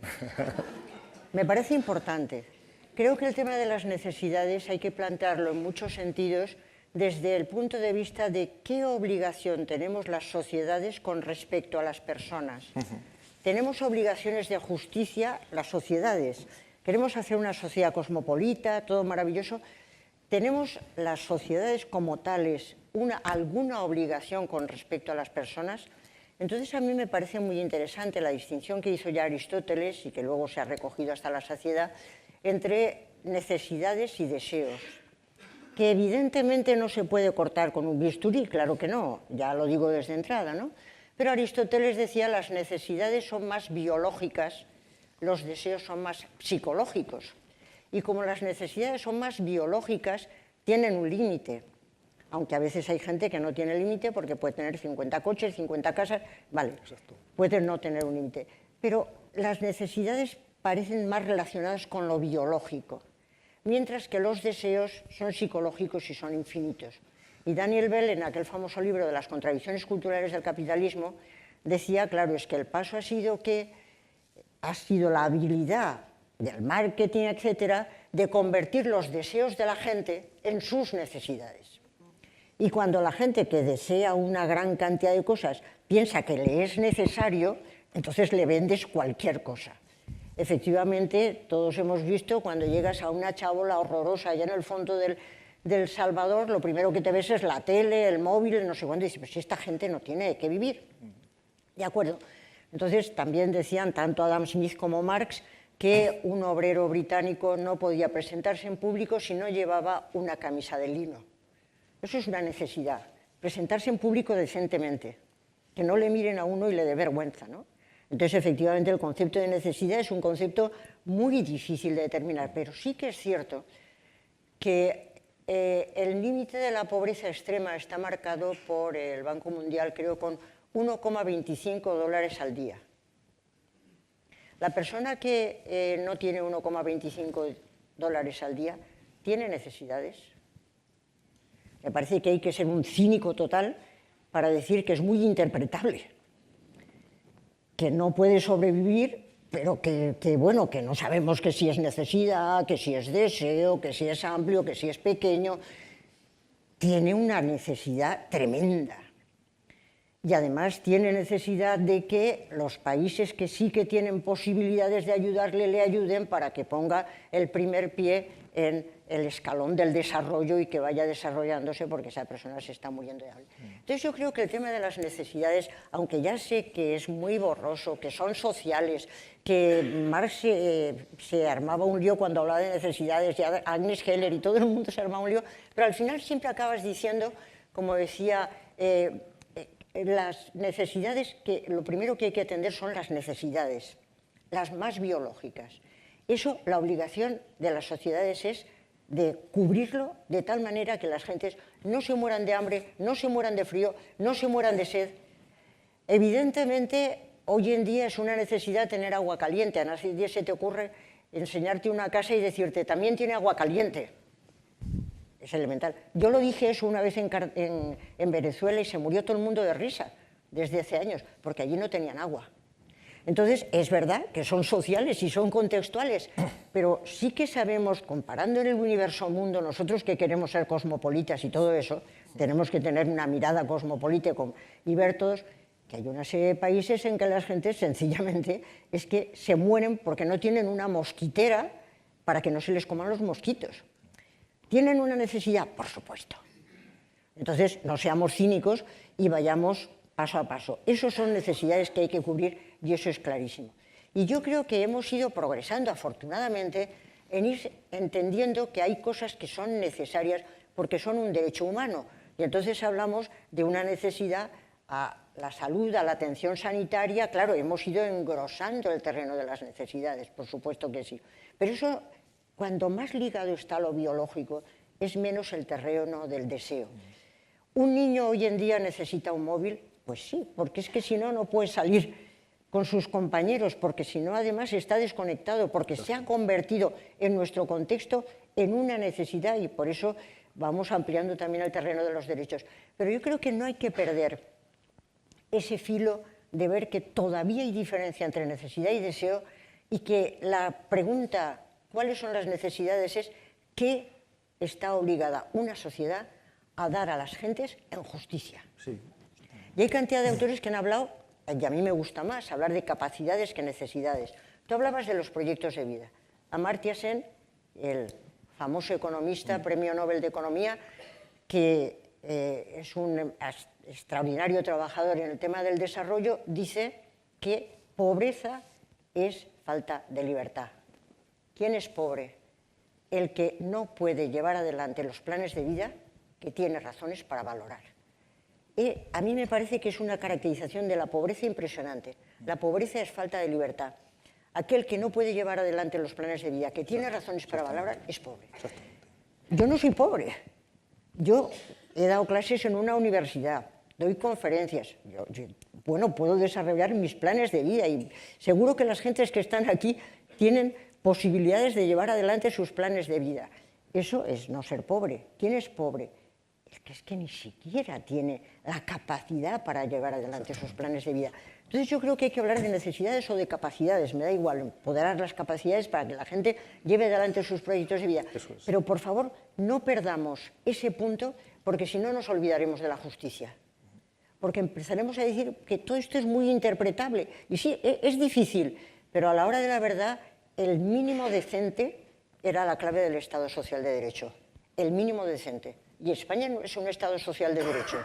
Me parece importante. Creo que el tema de las necesidades hay que plantearlo en muchos sentidos desde el punto de vista de qué obligación tenemos las sociedades con respecto a las personas. Tenemos obligaciones de justicia, las sociedades. Queremos hacer una sociedad cosmopolita, todo maravilloso. ¿Tenemos las sociedades como tales alguna obligación con respecto a las personas? Entonces a mí me parece muy interesante la distinción que hizo ya Aristóteles y que luego se ha recogido hasta la saciedad entre necesidades y deseos, que evidentemente no se puede cortar con un bisturí, claro que no, ya lo digo desde entrada, ¿no? Pero Aristóteles decía las necesidades son más biológicas, los deseos son más psicológicos. Y como las necesidades son más biológicas, tienen un límite. Aunque a veces hay gente que no tiene límite porque puede tener 50 coches, 50 casas, vale, puede no tener un límite. Pero las necesidades parecen más relacionadas con lo biológico, mientras que los deseos son psicológicos y son infinitos. Y Daniel Bell, en aquel famoso libro de las contradicciones culturales del capitalismo, decía, claro, es que el paso ha sido la habilidad del marketing, etcétera, de convertir los deseos de la gente en sus necesidades. Y cuando la gente que desea una gran cantidad de cosas piensa que le es necesario, entonces le vendes cualquier cosa. Efectivamente, todos hemos visto cuando llegas a una chabola horrorosa allá en el fondo del Salvador, lo primero que te ves es la tele, el móvil, no sé cuándo, y dices, pues si esta gente no tiene que vivir. ¿De acuerdo? Entonces, también decían tanto Adam Smith como Marx que un obrero británico no podía presentarse en público si no llevaba una camisa de lino. Eso es una necesidad, presentarse en público decentemente, que no le miren a uno y le dé vergüenza, ¿no? Entonces, efectivamente, el concepto de necesidad es un concepto muy difícil de determinar, pero sí que es cierto que el límite de la pobreza extrema está marcado por el Banco Mundial, creo, con $1,25 al día. La persona que no tiene $1,25 al día tiene necesidades. Me parece que hay que ser un cínico total para decir que es muy interpretable, que no puede sobrevivir, pero que bueno, que no sabemos que si es necesidad, que si es deseo, que si es amplio, que si es pequeño. Tiene una necesidad tremenda. Y además tiene necesidad de que los países que sí que tienen posibilidades de ayudarle, le ayuden para que ponga el primer pie en el escalón del desarrollo y que vaya desarrollándose, porque esa persona se está muriendo de hambre. Entonces yo creo que el tema de las necesidades, aunque ya sé que es muy borroso, que son sociales, que Marx se armaba un lío cuando hablaba de necesidades, ya Agnes Heller y todo el mundo se armaba un lío, pero al final siempre acabas diciendo, como decía, las necesidades, que lo primero que hay que atender son las necesidades, las más biológicas. Eso, la obligación de las sociedades es de cubrirlo de tal manera que las gentes no se mueran de hambre, no se mueran de frío, no se mueran de sed. Evidentemente, hoy en día es una necesidad tener agua caliente. A nadie se te ocurre enseñarte una casa y decirte, también tiene agua caliente. Es elemental. Yo lo dije eso una vez en Venezuela y se murió todo el mundo de risa desde hace años, porque allí no tenían agua. Entonces, es verdad que son sociales y son contextuales, pero sí que sabemos, comparando en el universo mundo, nosotros que queremos ser cosmopolitas y todo eso, tenemos que tener una mirada cosmopolita y ver todos que hay una serie de países en que las gentes sencillamente es que se mueren porque no tienen una mosquitera para que no se les coman los mosquitos. ¿Tienen una necesidad? Por supuesto. Entonces, no seamos cínicos y vayamos paso a paso. Esas son necesidades que hay que cubrir y eso es clarísimo. Y yo creo que hemos ido progresando, afortunadamente, en ir entendiendo que hay cosas que son necesarias porque son un derecho humano. Y entonces hablamos de una necesidad a la salud, a la atención sanitaria. Claro, hemos ido engrosando el terreno de las necesidades, por supuesto que sí. Pero eso, cuando más ligado está a lo biológico, es menos el terreno del deseo. ¿Un niño hoy en día necesita un móvil? Pues sí, porque es que si no, no puede salir con sus compañeros, porque si no, además, está desconectado, porque se ha convertido en nuestro contexto en una necesidad y por eso vamos ampliando también el terreno de los derechos. Pero yo creo que no hay que perder ese filo de ver que todavía hay diferencia entre necesidad y deseo y que la pregunta, ¿cuáles son las necesidades?, es ¿qué está obligada una sociedad a dar a las gentes en justicia? Sí. Y hay cantidad de autores que han hablado, y a mí me gusta más hablar de capacidades que necesidades. Tú hablabas de los proyectos de vida. Amartya Sen, el famoso economista, premio Nobel de Economía, que es un extraordinario trabajador en el tema del desarrollo, dice que pobreza es falta de libertad. ¿Quién es pobre? El que no puede llevar adelante los planes de vida que tiene razones para valorar. A mí me parece que es una caracterización de la pobreza impresionante. La pobreza es falta de libertad. Aquel que no puede llevar adelante los planes de vida, que tiene razones para valorar, es pobre. Yo no soy pobre. Yo he dado clases en una universidad, doy conferencias. Bueno, puedo desarrollar mis planes de vida y seguro que las gentes que están aquí tienen posibilidades de llevar adelante sus planes de vida. Eso es no ser pobre. ¿Quién es pobre? es que ni siquiera tiene la capacidad para llevar adelante esos planes de vida. Entonces yo creo que hay que hablar de necesidades o de capacidades, me da igual, empoderar las capacidades para que la gente lleve adelante sus proyectos de vida. Pero por favor, no perdamos ese punto, porque si no nos olvidaremos de la justicia. Porque empezaremos a decir que todo esto es muy interpretable. Y sí, es difícil, pero a la hora de la verdad, el mínimo decente era la clave del Estado social de derecho. El mínimo decente. Y España no es un Estado social de derecho.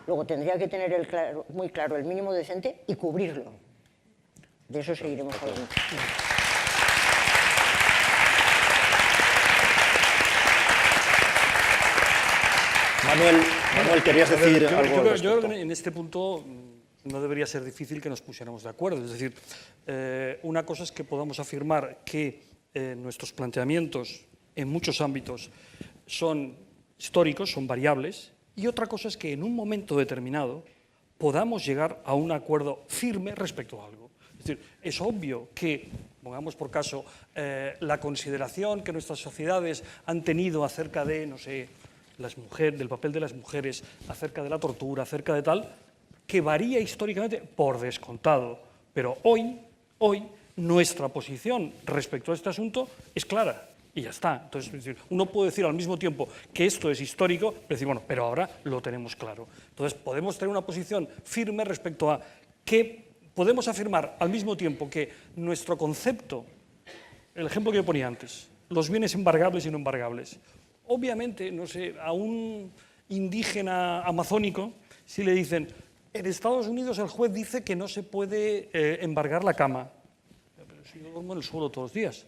Luego tendría que tener muy claro el mínimo decente y cubrirlo. De eso seguiremos hablando. Manuel, ¿querías decir algo? Yo creo que en este punto no debería ser difícil que nos pusiéramos de acuerdo. Es decir, una cosa es que podamos afirmar que nuestros planteamientos en muchos ámbitos son históricos, son variables, y otra cosa es que en un momento determinado podamos llegar a un acuerdo firme respecto a algo. Es decir, es obvio que, pongamos por caso, la consideración que nuestras sociedades han tenido acerca de, no sé, del papel de las mujeres, acerca de la tortura, acerca de tal, que varía históricamente por descontado. Pero hoy nuestra posición respecto a este asunto es clara. Y ya está. Entonces, es decir, uno puede decir al mismo tiempo que esto es histórico, pero decir, bueno, pero ahora lo tenemos claro. Entonces, podemos tener una posición firme respecto a que podemos afirmar al mismo tiempo que nuestro concepto, el ejemplo que yo ponía antes, los bienes embargables y no embargables. Obviamente, no sé, a un indígena amazónico, si le dicen, en Estados Unidos el juez dice que no se puede embargar la cama. Pero si yo duermo en el suelo todos los días.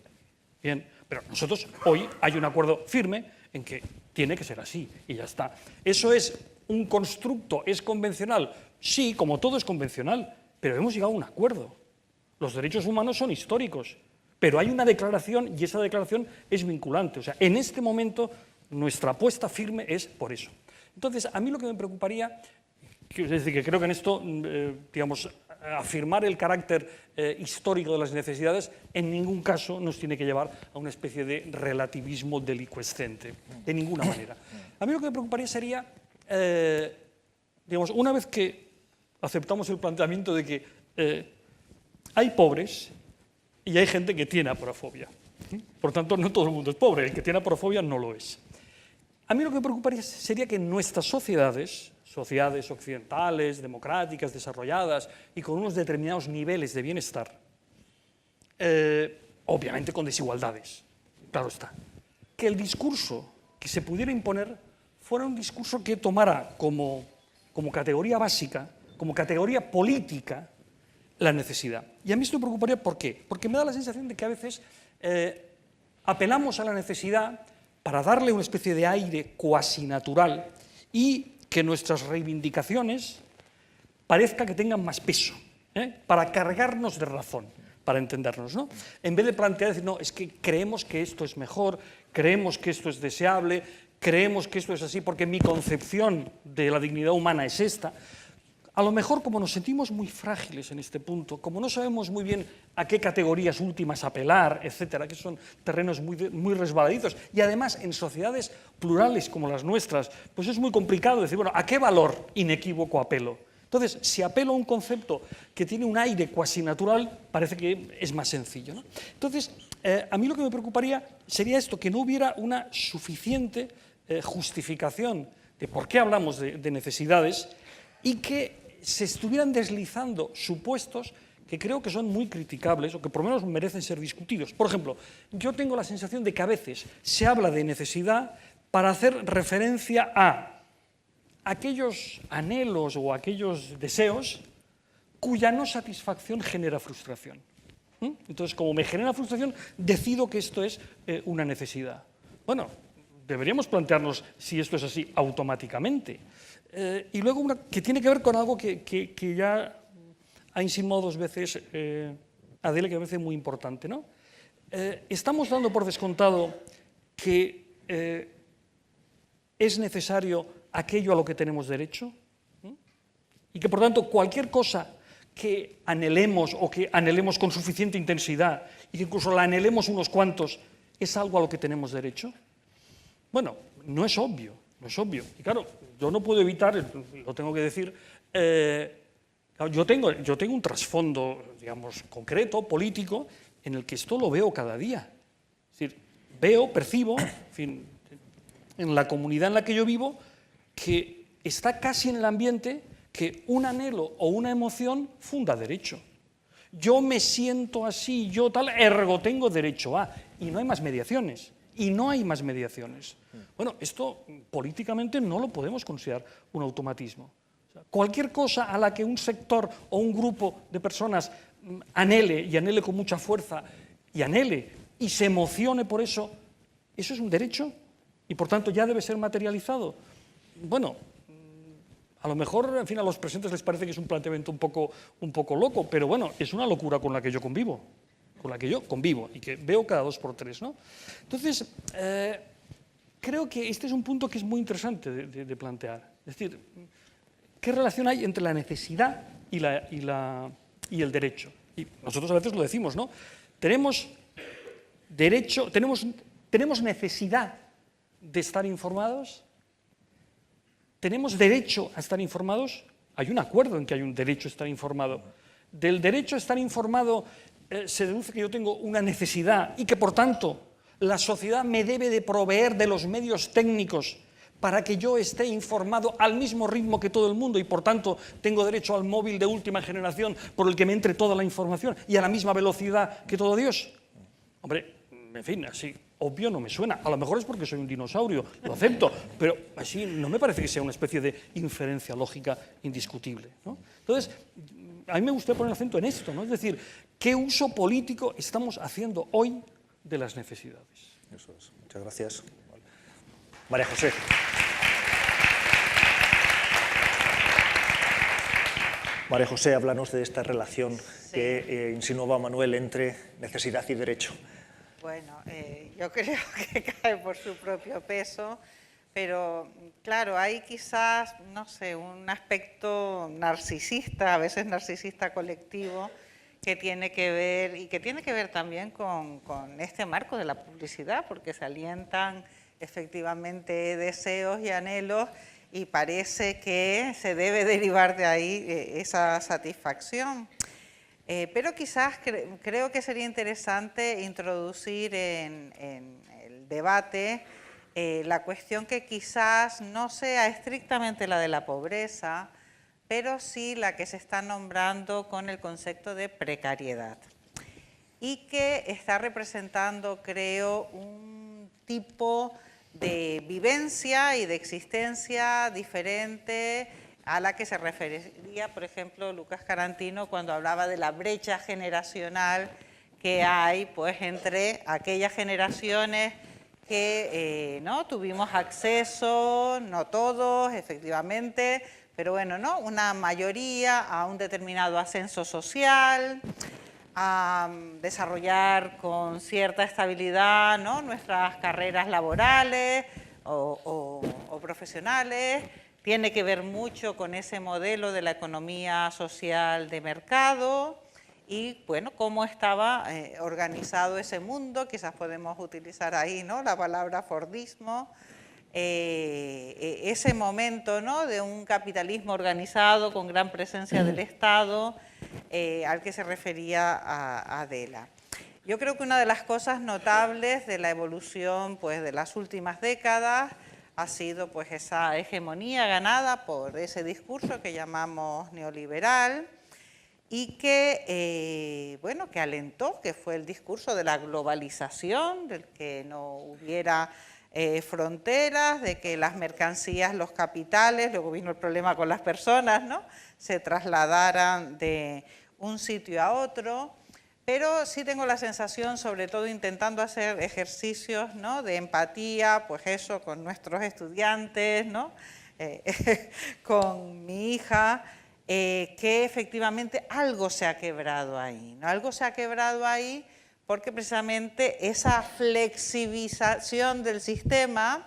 Bien, pero nosotros hoy hay un acuerdo firme en que tiene que ser así y ya está. ¿Eso es un constructo? ¿Es convencional? Sí, como todo es convencional, pero hemos llegado a un acuerdo. Los derechos humanos son históricos, pero hay una declaración y esa declaración es vinculante. O sea, en este momento nuestra apuesta firme es por eso. Entonces, a mí lo que me preocuparía, es decir, que creo que en esto, digamos, afirmar el carácter histórico de las necesidades en ningún caso nos tiene que llevar a una especie de relativismo delicuescente, de ninguna manera. A mí lo que me preocuparía sería, digamos, una vez que aceptamos el planteamiento de que hay pobres y hay gente que tiene aporofobia. Por tanto, no todo el mundo es pobre, el que tiene aporofobia no lo es. A mí lo que me preocuparía sería que en nuestras sociedades occidentales, democráticas, desarrolladas y con unos determinados niveles de bienestar, obviamente con desigualdades, claro está, que el discurso que se pudiera imponer fuera un discurso que tomara como categoría básica, como categoría política, la necesidad. Y a mí esto me preocuparía, ¿por qué? Porque me da la sensación de que a veces apelamos a la necesidad para darle una especie de aire cuasi natural y que nuestras reivindicaciones parezca que tengan más peso, para cargarnos de razón, para entendernos, ¿no? En vez de plantear, decir, no, es que creemos que esto es mejor, creemos que esto es deseable, creemos que esto es así porque mi concepción de la dignidad humana es esta. A lo mejor, como nos sentimos muy frágiles en este punto, como no sabemos muy bien a qué categorías últimas apelar, etcétera, que son terrenos muy resbaladizos, y además en sociedades plurales como las nuestras, pues es muy complicado decir, bueno, ¿a qué valor inequívoco apelo? Entonces, si apelo a un concepto que tiene un aire cuasi natural, parece que es más sencillo, ¿no? Entonces, a mí lo que me preocuparía sería esto, que no hubiera una suficiente justificación de por qué hablamos de necesidades y que se estuvieran deslizando supuestos que creo que son muy criticables o que por lo menos merecen ser discutidos. Por ejemplo, yo tengo la sensación de que a veces se habla de necesidad para hacer referencia a aquellos anhelos o aquellos deseos cuya no satisfacción genera frustración. Entonces, como me genera frustración, decido que esto es una necesidad. Bueno, deberíamos plantearnos si esto es así automáticamente. Y luego una que tiene que ver con algo que ya ha insinuado dos veces Adele, que me parece muy importante, ¿no? Estamos dando por descontado que es necesario aquello a lo que tenemos derecho, y que por tanto cualquier cosa que anhelemos o que anhelemos con suficiente intensidad y que incluso la anhelemos unos cuantos es algo a lo que tenemos derecho. Bueno, no es obvio. No es obvio. Y claro, yo no puedo evitar, lo tengo que decir, yo tengo un trasfondo, digamos, concreto, político, en el que esto lo veo cada día. Es decir, percibo, en fin, en la comunidad en la que yo vivo, que está casi en el ambiente que un anhelo o una emoción funda derecho. Yo me siento así, yo tal, ergo tengo derecho a, y no hay más mediaciones, Bueno, esto políticamente no lo podemos considerar un automatismo. O sea, cualquier cosa a la que un sector o un grupo de personas anhele, y anhele con mucha fuerza, y se emocione por eso, ¿eso es un derecho? Y por tanto ya debe ser materializado. Bueno, a lo mejor, en fin, a los presentes les parece que es un planteamiento un poco loco, pero bueno, es una locura con la que yo convivo, y que veo cada 2 por 3, ¿no? Entonces, creo que este es un punto que es muy interesante de plantear. Es decir, ¿qué relación hay entre la necesidad y el derecho? Y nosotros a veces lo decimos, ¿no? Tenemos necesidad de estar informados. ¿Tenemos derecho a estar informados? Hay un acuerdo en que hay un derecho a estar informado. Del derecho a estar informado se deduce que yo tengo una necesidad y que, por tanto, la sociedad me debe de proveer de los medios técnicos para que yo esté informado al mismo ritmo que todo el mundo y, por tanto, tengo derecho al móvil de última generación por el que me entre toda la información y a la misma velocidad que todo Dios. Hombre, en fin, así obvio no me suena. A lo mejor es porque soy un dinosaurio, lo acepto, pero así no me parece que sea una especie de inferencia lógica indiscutible, ¿no? Entonces, a mí me gustaría poner el acento en esto, ¿no? Es decir, ¿qué uso político estamos haciendo hoy de las necesidades? Eso es. Muchas gracias. María José. María José, háblanos de esta relación que insinuaba Manuel entre necesidad y derecho. Bueno, yo creo que cae por su propio peso, pero claro, hay quizás, no sé, un aspecto narcisista, a veces narcisista colectivo, que tiene que ver, y que tiene que ver también con este marco de la publicidad, porque se alientan efectivamente deseos y anhelos y parece que se debe derivar de ahí esa satisfacción. Pero quizás creo que sería interesante introducir en el debate la cuestión que quizás no sea estrictamente la de la pobreza, pero sí la que se está nombrando con el concepto de precariedad y que está representando, creo, un tipo de vivencia y de existencia diferente a la que se refería, por ejemplo, Lucas Carantino cuando hablaba de la brecha generacional que hay pues, entre aquellas generaciones que no tuvimos acceso, no todos, efectivamente, pero bueno, ¿no? Una mayoría a un determinado ascenso social, a desarrollar con cierta estabilidad, ¿no? Nuestras carreras laborales o profesionales. Tiene que ver mucho con ese modelo de la economía social de mercado y, bueno, cómo estaba organizado ese mundo. Quizás podemos utilizar ahí, ¿no? La palabra Fordismo. Ese momento, ¿no? De un capitalismo organizado con gran presencia del Estado al que se refería a Adela. Yo creo que una de las cosas notables de la evolución pues, de las últimas décadas ha sido pues, esa hegemonía ganada por ese discurso que llamamos neoliberal y que, bueno, que alentó, que fue el discurso de la globalización, del que no hubiera fronteras, de que las mercancías, los capitales, luego vino el problema con las personas, ¿no? Se trasladaran de un sitio a otro. Pero sí tengo la sensación, sobre todo intentando hacer ejercicios, ¿no? De empatía, pues eso, con nuestros estudiantes, ¿no? Con mi hija, que efectivamente algo se ha quebrado ahí, ¿no? Algo se ha quebrado ahí porque precisamente esa flexibilización del sistema,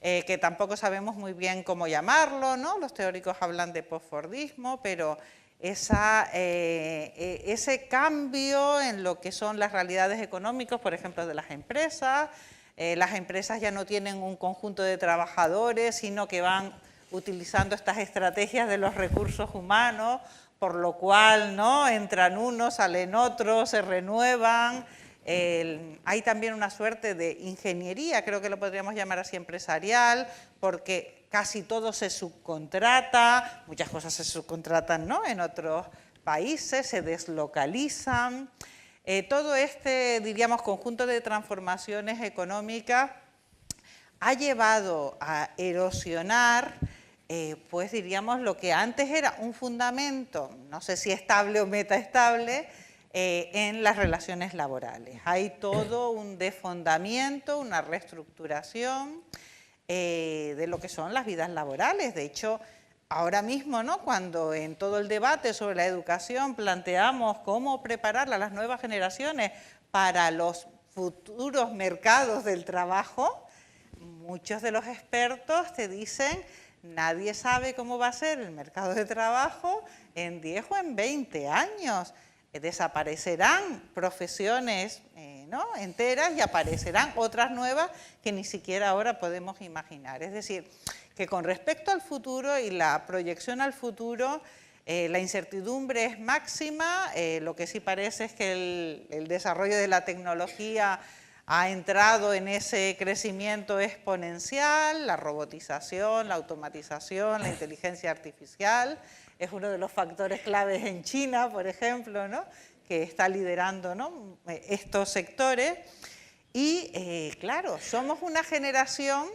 que tampoco sabemos muy bien cómo llamarlo, ¿no? Los teóricos hablan de postfordismo, pero ese cambio en lo que son las realidades económicas, por ejemplo, de las empresas ya no tienen un conjunto de trabajadores, sino que van utilizando estas estrategias de los recursos humanos, por lo cual, ¿no?, entran unos, salen otros, se renuevan. Hay también una suerte de ingeniería, creo que lo podríamos llamar así, empresarial, porque casi todo se subcontrata, muchas cosas se subcontratan, ¿no?, en otros países, se deslocalizan. Todo este, diríamos, conjunto de transformaciones económicas ha llevado a erosionar, pues diríamos, lo que antes era un fundamento, no sé si estable o metaestable, en las relaciones laborales. Hay todo un desfondamiento, una reestructuración de lo que son las vidas laborales. De hecho, ahora mismo, ¿no?, cuando en todo el debate sobre la educación planteamos cómo preparar a las nuevas generaciones para los futuros mercados del trabajo, muchos de los expertos te dicen: nadie sabe cómo va a ser el mercado de trabajo en 10 o en 20 años. Desaparecerán profesiones ¿no?, enteras y aparecerán otras nuevas que ni siquiera ahora podemos imaginar. Es decir, que con respecto al futuro y la proyección al futuro, la incertidumbre es máxima. Lo que sí parece es que el desarrollo de la tecnología ha entrado en ese crecimiento exponencial, la robotización, la automatización, la inteligencia artificial, es uno de los factores claves en China, por ejemplo, ¿no?, que está liderando, ¿no?, estos sectores. Y claro, somos una generación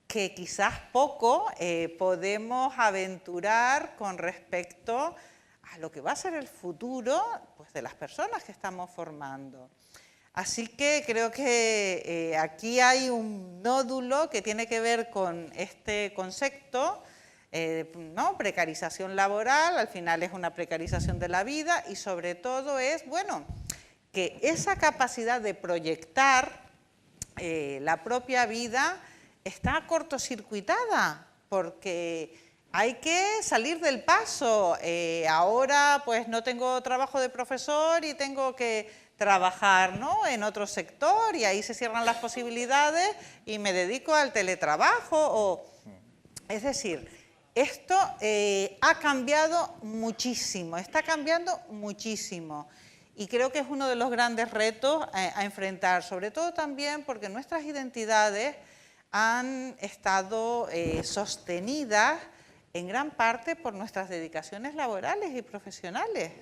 que quizás poco podemos aventurar con respecto a lo que va a ser el futuro, pues, de las personas que estamos formando. Así que creo que aquí hay un nódulo que tiene que ver con este concepto, ¿no?, precarización laboral. Al final es una precarización de la vida y sobre todo es, bueno, que esa capacidad de proyectar la propia vida está cortocircuitada, porque hay que salir del paso. Ahora pues no tengo trabajo de profesor y tengo que trabajar, ¿no?, en otro sector, y ahí se cierran las posibilidades y me dedico al teletrabajo. Es decir, esto ha cambiado muchísimo, está cambiando muchísimo. Y creo que es uno de los grandes retos a enfrentar, sobre todo también porque nuestras identidades han estado sostenidas en gran parte por nuestras dedicaciones laborales y profesionales.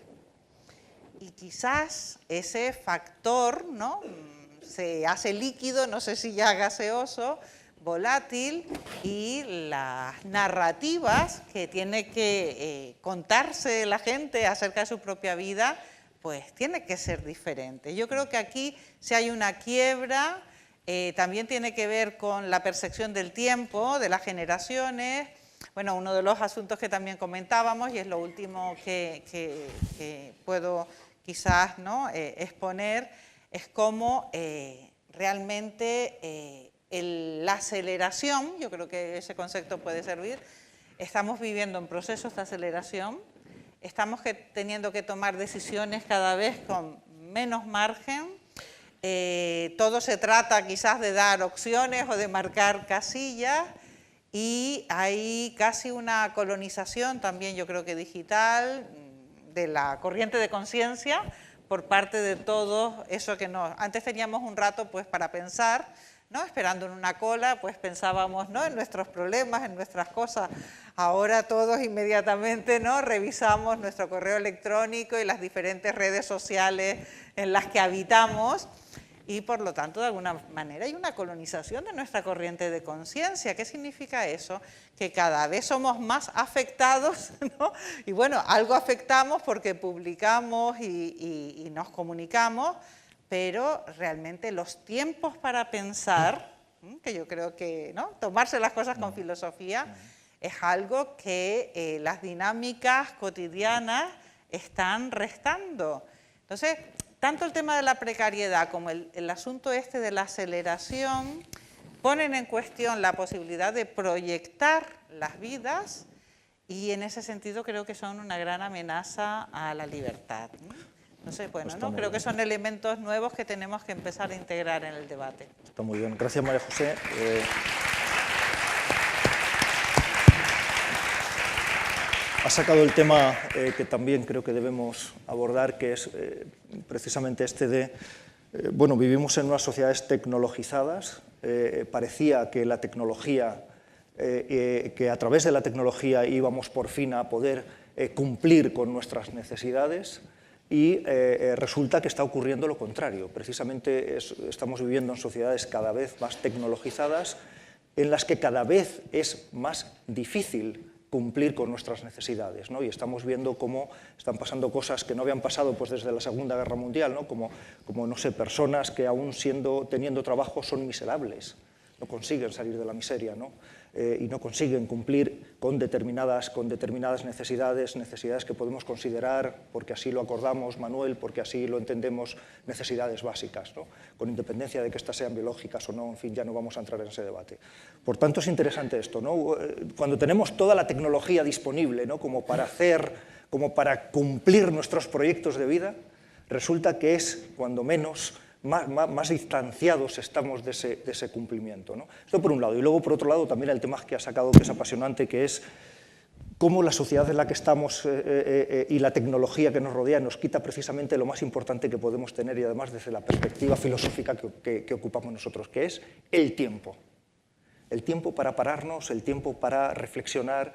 Y quizás ese factor, ¿no?, se hace líquido, no sé si ya gaseoso, volátil, y las narrativas que tiene que contarse la gente acerca de su propia vida, pues tiene que ser diferente. Yo creo que aquí si hay una quiebra, también tiene que ver con la percepción del tiempo, de las generaciones. Bueno, uno de los asuntos que también comentábamos, y es lo último que puedo quizás, ¿no?, exponer, es cómo realmente la aceleración, yo creo que ese concepto puede servir, estamos viviendo en procesos de aceleración, estamos teniendo que tomar decisiones cada vez con menos margen. Todo se trata quizás de dar opciones o de marcar casillas, y hay casi una colonización también, yo creo que digital, de la corriente de conciencia por parte de todos eso que antes teníamos un rato pues para pensar, ¿no?, esperando en una cola, pues pensábamos, ¿no?, en nuestros problemas, en nuestras cosas. Ahora todos inmediatamente, ¿no?, revisamos nuestro correo electrónico y las diferentes redes sociales en las que habitamos, y por lo tanto de alguna manera hay una colonización de nuestra corriente de conciencia. ¿Qué significa eso? Que cada vez somos más afectados, ¿no? Y bueno, algo afectamos porque publicamos y nos comunicamos, pero realmente los tiempos para pensar, que yo creo que, ¿no?, tomarse las cosas con filosofía, es algo que las dinámicas cotidianas están restando. Entonces, tanto el tema de la precariedad como el asunto este de la aceleración ponen en cuestión la posibilidad de proyectar las vidas, y en ese sentido creo que son una gran amenaza a la libertad. Entonces, bueno, ¿no?, creo que son elementos nuevos que tenemos que empezar a integrar en el debate. Está muy bien. Gracias, María José. ha sacado el tema que también creo que debemos abordar, que es precisamente este de, bueno, vivimos en unas sociedades tecnologizadas, parecía que la tecnología, que a través de la tecnología íbamos por fin a poder cumplir con nuestras necesidades, y resulta que está ocurriendo lo contrario. Precisamente estamos viviendo en sociedades cada vez más tecnologizadas, en las que cada vez es más difícil cumplir con nuestras necesidades, ¿no? Y estamos viendo cómo están pasando cosas que no habían pasado pues, desde la Segunda Guerra Mundial, ¿no? Como no sé, personas que aún teniendo trabajo son miserables, no consiguen salir de la miseria, ¿no? Y no consiguen cumplir con determinadas necesidades que podemos considerar, porque así lo acordamos, Manuel, porque así lo entendemos, necesidades básicas, ¿no? Con independencia de que estas sean biológicas o no, en fin, ya no vamos a entrar en ese debate. Por tanto, es interesante esto, ¿no? Cuando tenemos toda la tecnología disponible, ¿no? como para cumplir nuestros proyectos de vida, resulta que es, cuando menos, más distanciados estamos de ese cumplimiento, ¿no? Esto por un lado. Y luego, por otro lado, también el tema que ha sacado, que es apasionante, que es cómo la sociedad en la que estamos y la tecnología que nos rodea nos quita precisamente lo más importante que podemos tener, y además desde la perspectiva filosófica que ocupamos nosotros, que es el tiempo. El tiempo para pararnos, el tiempo para reflexionar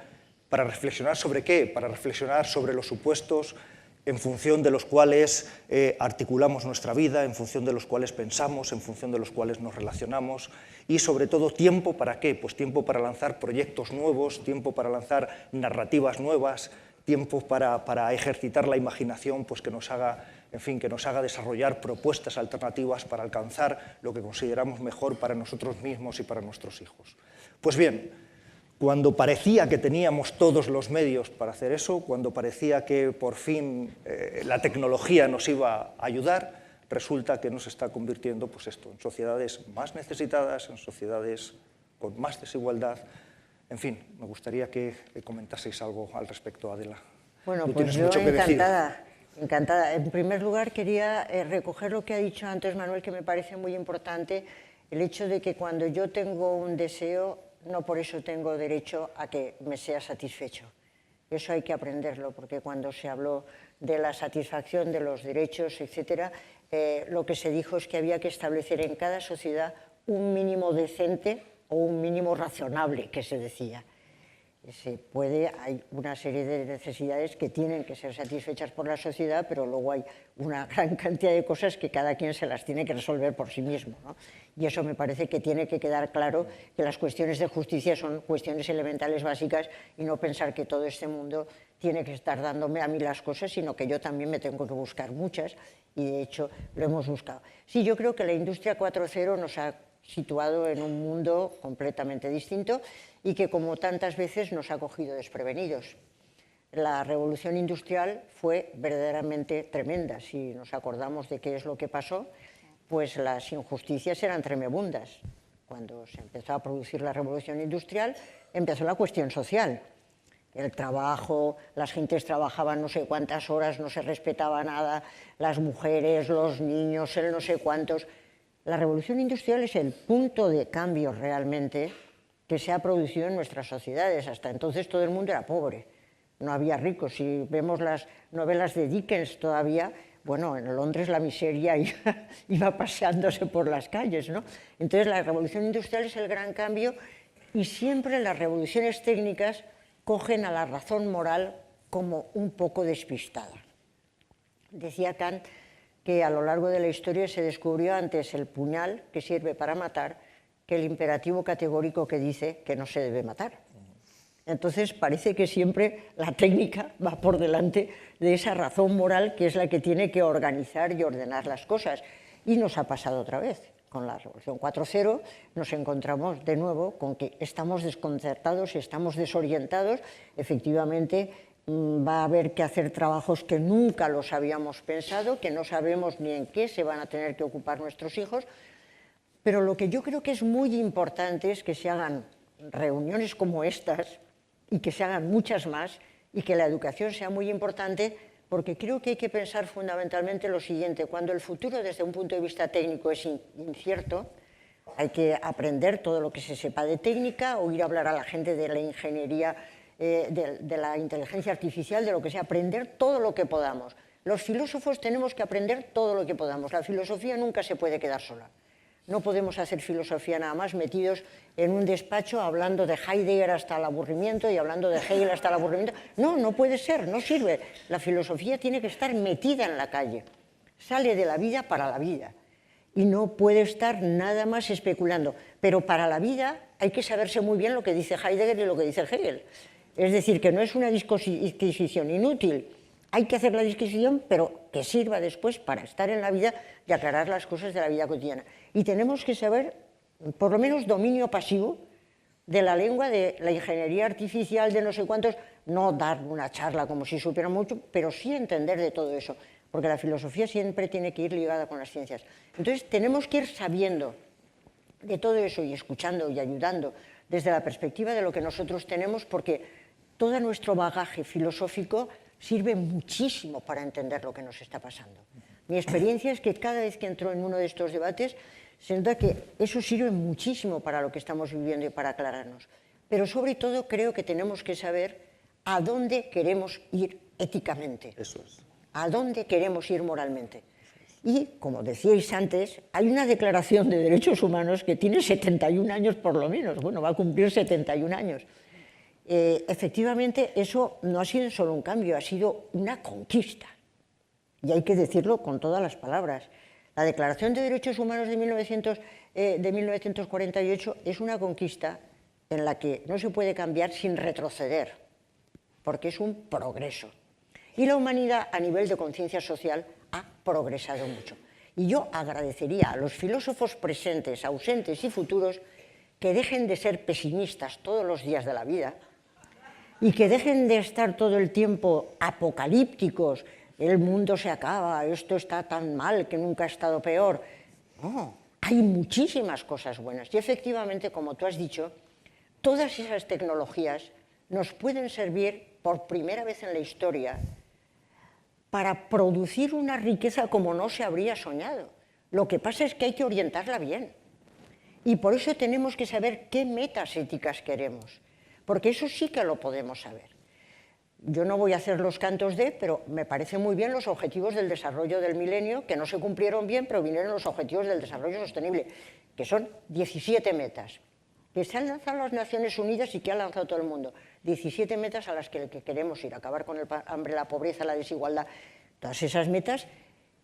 ¿sobre qué? Para reflexionar sobre los supuestos en función de los cuales articulamos nuestra vida, en función de los cuales pensamos, en función de los cuales nos relacionamos, y sobre todo tiempo ¿para qué? Pues tiempo para lanzar proyectos nuevos, tiempo para lanzar narrativas nuevas, tiempo para ejercitar la imaginación, pues que nos haga desarrollar propuestas alternativas para alcanzar lo que consideramos mejor para nosotros mismos y para nuestros hijos. Pues bien, cuando parecía que teníamos todos los medios para hacer eso, cuando parecía que por fin la tecnología nos iba a ayudar, resulta que nos está convirtiendo pues esto, en sociedades más necesitadas, en sociedades con más desigualdad. En fin, me gustaría que comentaseis algo al respecto, Adela. Bueno, pues yo encantada. En primer lugar, quería recoger lo que ha dicho antes Manuel, que me parece muy importante, el hecho de que cuando yo tengo un deseo, no por eso tengo derecho a que me sea satisfecho. Eso hay que aprenderlo, porque cuando se habló de la satisfacción de los derechos, etc., lo que se dijo es que había que establecer en cada sociedad un mínimo decente o un mínimo razonable, que se decía. Hay una serie de necesidades que tienen que ser satisfechas por la sociedad, pero luego hay una gran cantidad de cosas que cada quien se las tiene que resolver por sí mismo, ¿no? Y eso me parece que tiene que quedar claro, que las cuestiones de justicia son cuestiones elementales básicas, y no pensar que todo este mundo tiene que estar dándome a mí las cosas, sino que yo también me tengo que buscar muchas, y de hecho lo hemos buscado. Sí, yo creo que la industria 4.0 nos ha situado en un mundo completamente distinto y que, como tantas veces, nos ha cogido desprevenidos. La revolución industrial fue verdaderamente tremenda. Si nos acordamos de qué es lo que pasó, pues las injusticias eran tremebundas. Cuando se empezó a producir la revolución industrial, empezó la cuestión social. El trabajo, las gentes trabajaban no sé cuántas horas, no se respetaba nada, las mujeres, los niños, el no sé cuántos. La revolución industrial es el punto de cambio realmente que se ha producido en nuestras sociedades. Hasta entonces todo el mundo era pobre, no había ricos. Si vemos las novelas de Dickens todavía, bueno, en Londres la miseria iba paseándose por las calles, ¿no? Entonces la revolución industrial es el gran cambio, y siempre las revoluciones técnicas cogen a la razón moral como un poco despistada. Decía Kant que a lo largo de la historia se descubrió antes el puñal, que sirve para matar, que el imperativo categórico que dice que no se debe matar. Entonces parece que siempre la técnica va por delante de esa razón moral, que es la que tiene que organizar y ordenar las cosas. Y nos ha pasado otra vez. Con la Revolución 4.0 nos encontramos de nuevo con que estamos desconcertados, estamos desorientados. Efectivamente, va a haber que hacer trabajos que nunca los habíamos pensado, que no sabemos ni en qué se van a tener que ocupar nuestros hijos. Pero lo que yo creo que es muy importante es que se hagan reuniones como estas, y que se hagan muchas más, y que la educación sea muy importante, porque creo que hay que pensar fundamentalmente lo siguiente: cuando el futuro desde un punto de vista técnico es incierto, hay que aprender todo lo que se sepa de técnica, o ir a hablar a la gente de la ingeniería de la inteligencia artificial, de lo que sea, aprender todo lo que podamos. Los filósofos tenemos que aprender todo lo que podamos. La filosofía nunca se puede quedar sola. No podemos hacer filosofía nada más metidos en un despacho hablando de Heidegger hasta el aburrimiento y hablando de Hegel hasta el aburrimiento. No, no puede ser, no sirve. La filosofía tiene que estar metida en la calle. Sale de la vida para la vida. Y no puede estar nada más especulando. Pero para la vida hay que saberse muy bien lo que dice Heidegger y lo que dice Hegel. Es decir, que no es una disquisición inútil. Hay que hacer la disquisición, pero que sirva después para estar en la vida y aclarar las cosas de la vida cotidiana. Y tenemos que saber, por lo menos, dominio pasivo de la lengua, de la ingeniería artificial, de no sé cuántos, no dar una charla como si supiera mucho, pero sí entender de todo eso, porque la filosofía siempre tiene que ir ligada con las ciencias. Entonces, tenemos que ir sabiendo de todo eso y escuchando y ayudando desde la perspectiva de lo que nosotros tenemos, porque todo nuestro bagaje filosófico sirve muchísimo para entender lo que nos está pasando. Mi experiencia es que cada vez que entro en uno de estos debates, se nota que eso sirve muchísimo para lo que estamos viviendo y para aclararnos. Pero sobre todo creo que tenemos que saber a dónde queremos ir éticamente. Eso es. A dónde queremos ir moralmente. Y, como decíais antes, hay una declaración de derechos humanos que tiene 71 años por lo menos. Bueno, va a cumplir 71 años. Efectivamente, eso no ha sido solo un cambio, ha sido una conquista. Y hay que decirlo con todas las palabras. La Declaración de Derechos Humanos de 1948 es una conquista en la que no se puede cambiar sin retroceder, porque es un progreso. Y la humanidad, a nivel de conciencia social, ha progresado mucho. Y yo agradecería a los filósofos presentes, ausentes y futuros que dejen de ser pesimistas todos los días de la vida y que dejen de estar todo el tiempo apocalípticos, el mundo se acaba, esto está tan mal que nunca ha estado peor. No, hay muchísimas cosas buenas. Y efectivamente, como tú has dicho, todas esas tecnologías nos pueden servir por primera vez en la historia para producir una riqueza como no se habría soñado. Lo que pasa es que hay que orientarla bien. Y por eso tenemos que saber qué metas éticas queremos, porque eso sí que lo podemos saber. Yo no voy a hacer los cantos pero me parecen muy bien los objetivos del desarrollo del milenio, que no se cumplieron bien, pero vinieron los objetivos del desarrollo sostenible, que son 17 metas, que se han lanzado las Naciones Unidas y que ha lanzado todo el mundo. 17 metas a las que queremos ir, acabar con el hambre, la pobreza, la desigualdad. Todas esas metas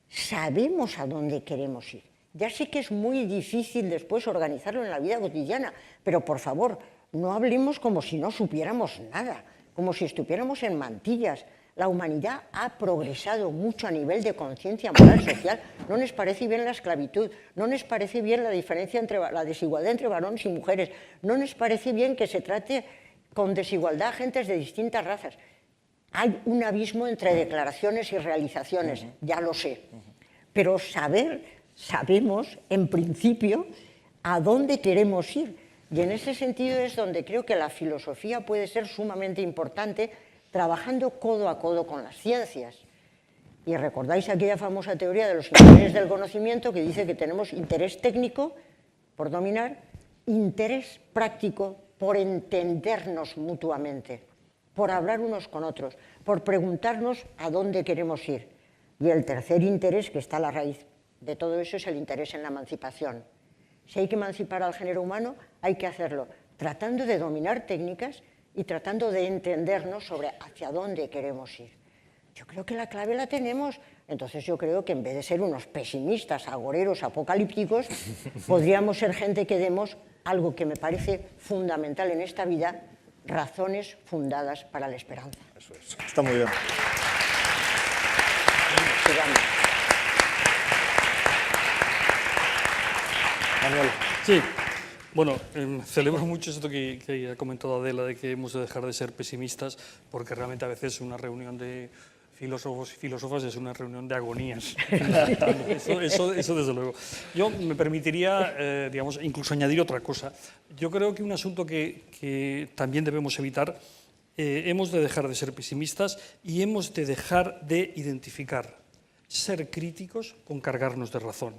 sabemos a dónde queremos ir. Ya sé que es muy difícil después organizarlo en la vida cotidiana, pero por favor, no hablemos como si no supiéramos nada, como si estuviéramos en mantillas. La humanidad ha progresado mucho a nivel de conciencia moral social. ¿No les parece bien la esclavitud? ¿No les parece bien la diferencia entre la desigualdad entre varones y mujeres? ¿No les parece bien que se trate con desigualdad a gentes de distintas razas? Hay un abismo entre declaraciones y realizaciones, ya lo sé. Pero sabemos, en principio, a dónde queremos ir. Y en ese sentido es donde creo que la filosofía puede ser sumamente importante, trabajando codo a codo con las ciencias. Y recordáis aquella famosa teoría de los intereses del conocimiento que dice que tenemos interés técnico por dominar, interés práctico por entendernos mutuamente, por hablar unos con otros, por preguntarnos a dónde queremos ir. Y el tercer interés, que está a la raíz de todo eso, es el interés en la emancipación. Si hay que emancipar al género humano, hay que hacerlo tratando de dominar técnicas y tratando de entendernos sobre hacia dónde queremos ir. Yo creo que la clave la tenemos. Entonces yo creo que en vez de ser unos pesimistas, agoreros, apocalípticos, podríamos ser gente que demos algo que me parece fundamental en esta vida, razones fundadas para la esperanza. Eso es. Está muy bien. Sigamos. Manuel. Sí, bueno, celebro mucho esto que ha comentado Adela, de que hemos de dejar de ser pesimistas, porque realmente a veces una reunión de filósofos y filósofas es una reunión de agonías. Eso desde luego. Yo me permitiría, digamos, incluso añadir otra cosa. Yo creo que un asunto que también debemos evitar, hemos de dejar de ser pesimistas y hemos de dejar de identificar, ser críticos con cargarnos de razón.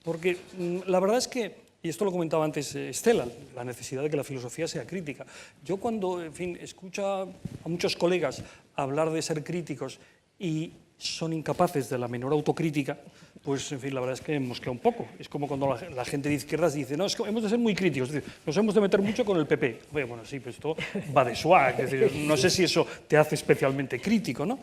Porque la verdad es que y esto lo comentaba antes Estela, la necesidad de que la filosofía sea crítica. Yo cuando, en fin, escucho a muchos colegas hablar de ser críticos y son incapaces de la menor autocrítica, pues, en fin, la verdad es que me mosquea un poco. Es como cuando la gente de izquierdas dice, no, es que hemos de ser muy críticos, es decir, nos hemos de meter mucho con el PP. Bueno, sí, pues esto va de swag, es decir, no sé si eso te hace especialmente crítico, ¿no?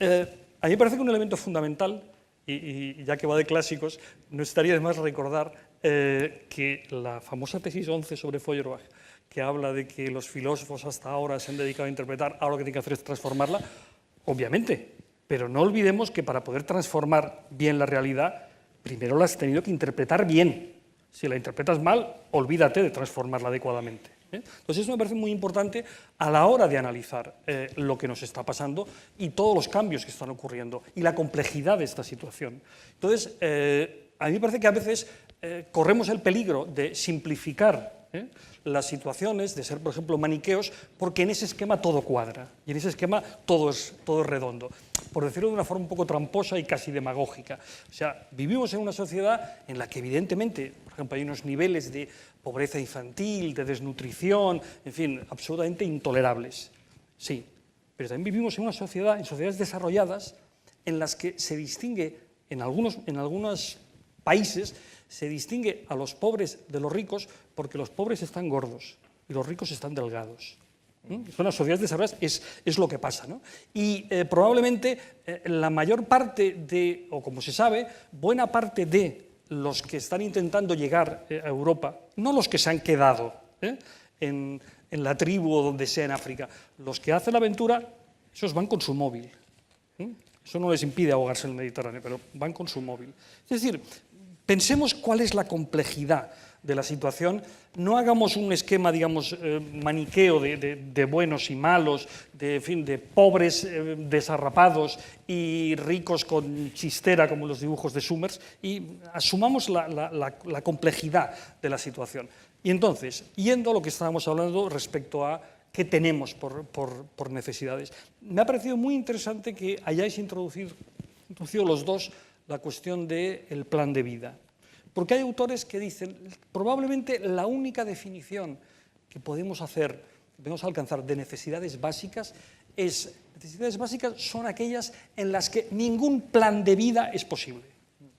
A mí me parece que un elemento fundamental, y ya que va de clásicos, no estaría de más recordar que la famosa tesis 11 sobre Feuerbach, que habla de que los filósofos hasta ahora se han dedicado a interpretar, ahora lo que tienen que hacer es transformarla, obviamente, pero no olvidemos que para poder transformar bien la realidad, primero la has tenido que interpretar bien. Si la interpretas mal, olvídate de transformarla adecuadamente. Entonces eso me parece muy importante a la hora de analizar lo que nos está pasando y todos los cambios que están ocurriendo y la complejidad de esta situación. Entonces, a mí me parece que a veces corremos el peligro de simplificar las situaciones, de ser, por ejemplo, maniqueos, porque en ese esquema todo cuadra y en ese esquema todo es redondo. Por decirlo de una forma un poco tramposa y casi demagógica. O sea, vivimos en una sociedad en la que evidentemente, por ejemplo, hay unos niveles de pobreza infantil, de desnutrición, en fin, absolutamente intolerables. Sí, pero también vivimos en una sociedad, en sociedades desarrolladas, en las que se distingue, en algunos países, se distingue a los pobres de los ricos porque los pobres están gordos y los ricos están delgados. Son las sociedades desarrolladas, es lo que pasa, ¿no? Y probablemente la mayor parte de, o como se sabe, buena parte de los que están intentando llegar a Europa, no los que se han quedado en la tribu o donde sea en África, los que hacen la aventura, esos van con su móvil. Eso no les impide ahogarse en el Mediterráneo, pero van con su móvil. Es decir, pensemos cuál es la complejidad de la situación, no hagamos un esquema, digamos, maniqueo de buenos y malos, en fin, de pobres desarrapados y ricos con chistera, como los dibujos de Summers, y asumamos la complejidad de la situación. Y entonces, yendo a lo que estábamos hablando respecto a qué tenemos por necesidades, me ha parecido muy interesante que hayáis introducido los dos la cuestión del plan de vida. Porque hay autores que dicen, probablemente la única definición que podemos hacer, que podemos alcanzar de necesidades básicas son aquellas en las que ningún plan de vida es posible,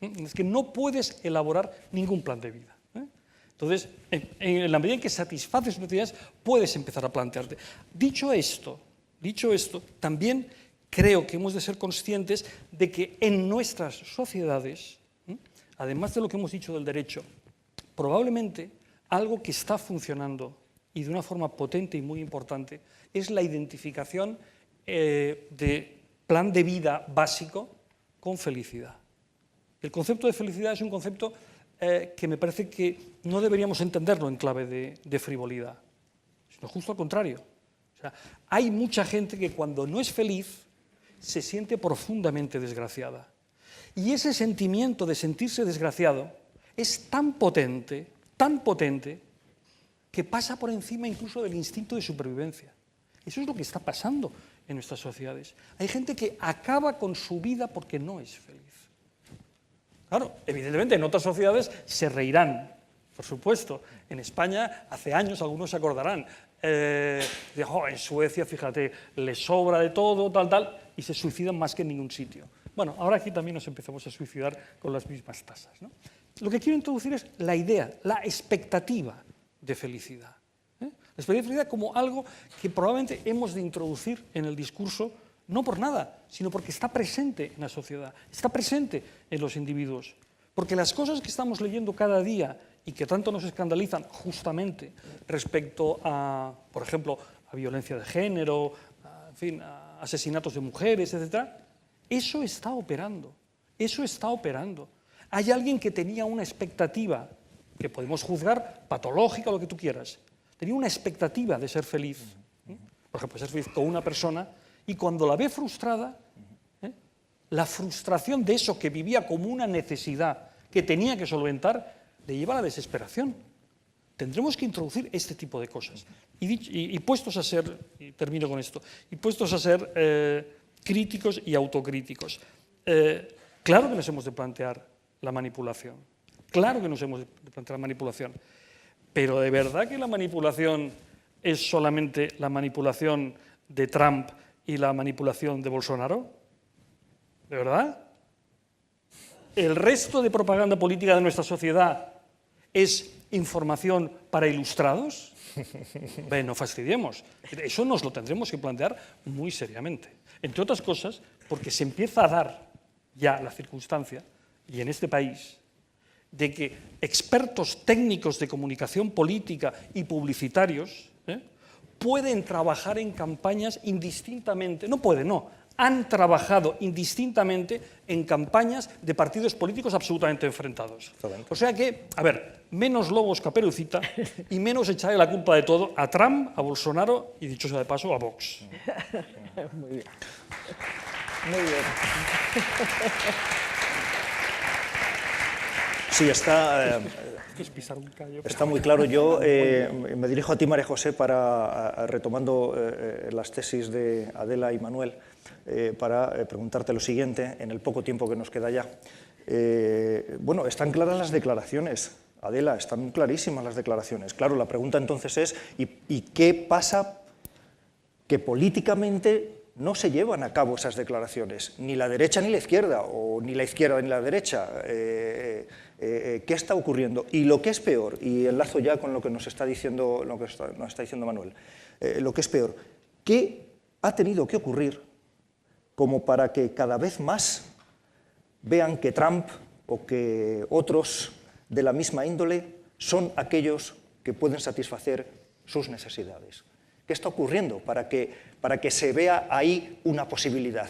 en las que no puedes elaborar ningún plan de vida. Entonces, en la medida en que satisfaces sus necesidades, puedes empezar a plantearte. Dicho esto, también creo que hemos de ser conscientes de que en nuestras sociedades, además de lo que hemos dicho del derecho, probablemente algo que está funcionando y de una forma potente y muy importante es la identificación de plan de vida básico con felicidad. El concepto de felicidad es un concepto que me parece que no deberíamos entenderlo en clave de frivolidad, sino justo al contrario. O sea, hay mucha gente que cuando no es feliz se siente profundamente desgraciada. Y ese sentimiento de sentirse desgraciado es tan potente, que pasa por encima incluso del instinto de supervivencia. Eso es lo que está pasando en nuestras sociedades. Hay gente que acaba con su vida porque no es feliz. Claro, evidentemente en otras sociedades se reirán, por supuesto. En España, hace años, algunos se acordarán, en Suecia, fíjate, les sobra de todo, tal, y se suicidan más que en ningún sitio. Bueno, ahora aquí también nos empezamos a suicidar con las mismas tasas, ¿no? Lo que quiero introducir es la idea, la expectativa de felicidad. La expectativa de felicidad como algo que probablemente hemos de introducir en el discurso, no por nada, sino porque está presente en la sociedad, está presente en los individuos. Porque las cosas que estamos leyendo cada día y que tanto nos escandalizan justamente respecto a, por ejemplo, a violencia de género, en fin, a asesinatos de mujeres, etcétera, eso está operando, Hay alguien que tenía una expectativa, que podemos juzgar patológica, lo que tú quieras, tenía una expectativa de ser feliz, por ejemplo, ser feliz con una persona, y cuando la ve frustrada, la frustración de eso que vivía como una necesidad que tenía que solventar, le lleva a la desesperación. Tendremos que introducir este tipo de cosas. Y puestos a ser, y termino con esto, y puestos a ser críticos y autocríticos. Claro que nos hemos de plantear la manipulación. Claro que nos hemos de plantear manipulación. Pero ¿de verdad que la manipulación es solamente la manipulación de Trump y la manipulación de Bolsonaro? ¿De verdad? ¿El resto de propaganda política de nuestra sociedad es información para ilustrados? No fastidiemos. Eso nos lo tendremos que plantear muy seriamente. Entre otras cosas, porque se empieza a dar ya la circunstancia, y en este país, de que expertos técnicos de comunicación política y publicitarios pueden trabajar en campañas indistintamente, han trabajado indistintamente en campañas de partidos políticos absolutamente enfrentados. O sea que, a ver, menos lobos Caperucita y menos echarle la culpa de todo a Trump, a Bolsonaro y, dicho sea de paso, a Vox. Muy bien. Muy bien. Sí, está muy claro. Yo me dirijo a ti, María José, retomando las tesis de Adela y Manuel, para preguntarte lo siguiente, en el poco tiempo que nos queda ya. Bueno, están claras las declaraciones, Adela, están clarísimas las declaraciones. Claro, la pregunta entonces es, ¿y qué pasa que políticamente no se llevan a cabo esas declaraciones? Ni la derecha ni la izquierda, o ni la izquierda ni la derecha. ¿Qué está ocurriendo? Y lo que es peor, y enlazo ya con lo que nos está diciendo, nos está diciendo Manuel, lo que es peor, ¿qué ha tenido que ocurrir como para que cada vez más vean que Trump o que otros de la misma índole son aquellos que pueden satisfacer sus necesidades? ¿Qué está ocurriendo para que se vea ahí una posibilidad?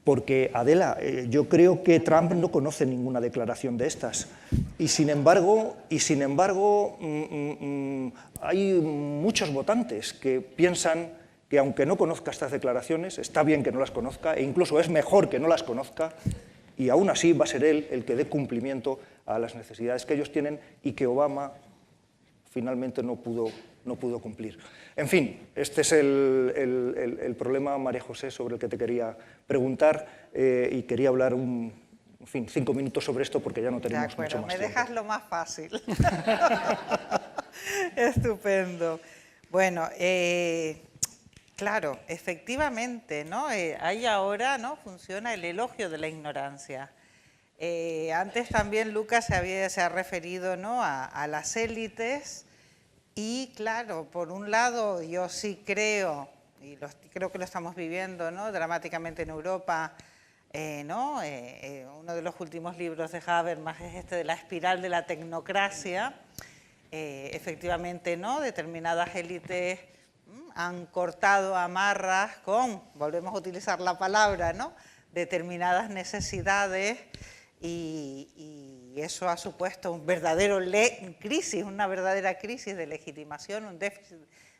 Porque, Adela, yo creo que Trump no conoce ninguna declaración de estas. Y sin embargo hay muchos votantes que piensan que, aunque no conozca estas declaraciones, está bien que no las conozca, e incluso es mejor que no las conozca, y aún así va a ser él el que dé cumplimiento a las necesidades que ellos tienen y que Obama finalmente no pudo cumplir. En fin, este es el problema, María José, sobre el que te quería preguntar, y quería hablar 5 minutos sobre esto porque ya no tenemos mucho más tiempo. Me dejas lo más fácil. Estupendo. Bueno, claro, efectivamente, ¿no? Ahí ahora, ¿no?, funciona el elogio de la ignorancia. Antes también Lucas se ha referido, ¿no?, a las élites. Y claro, por un lado yo sí creo, y creo que lo estamos viviendo, ¿no?, dramáticamente en Europa, ¿no? Uno de los últimos libros de Habermas es este de la espiral de la tecnocracia. Efectivamente, ¿no?, determinadas élites han cortado amarras con, volvemos a utilizar la palabra, ¿no?, determinadas necesidades, y eso ha supuesto un verdadero crisis, una verdadera crisis de legitimación, un déficit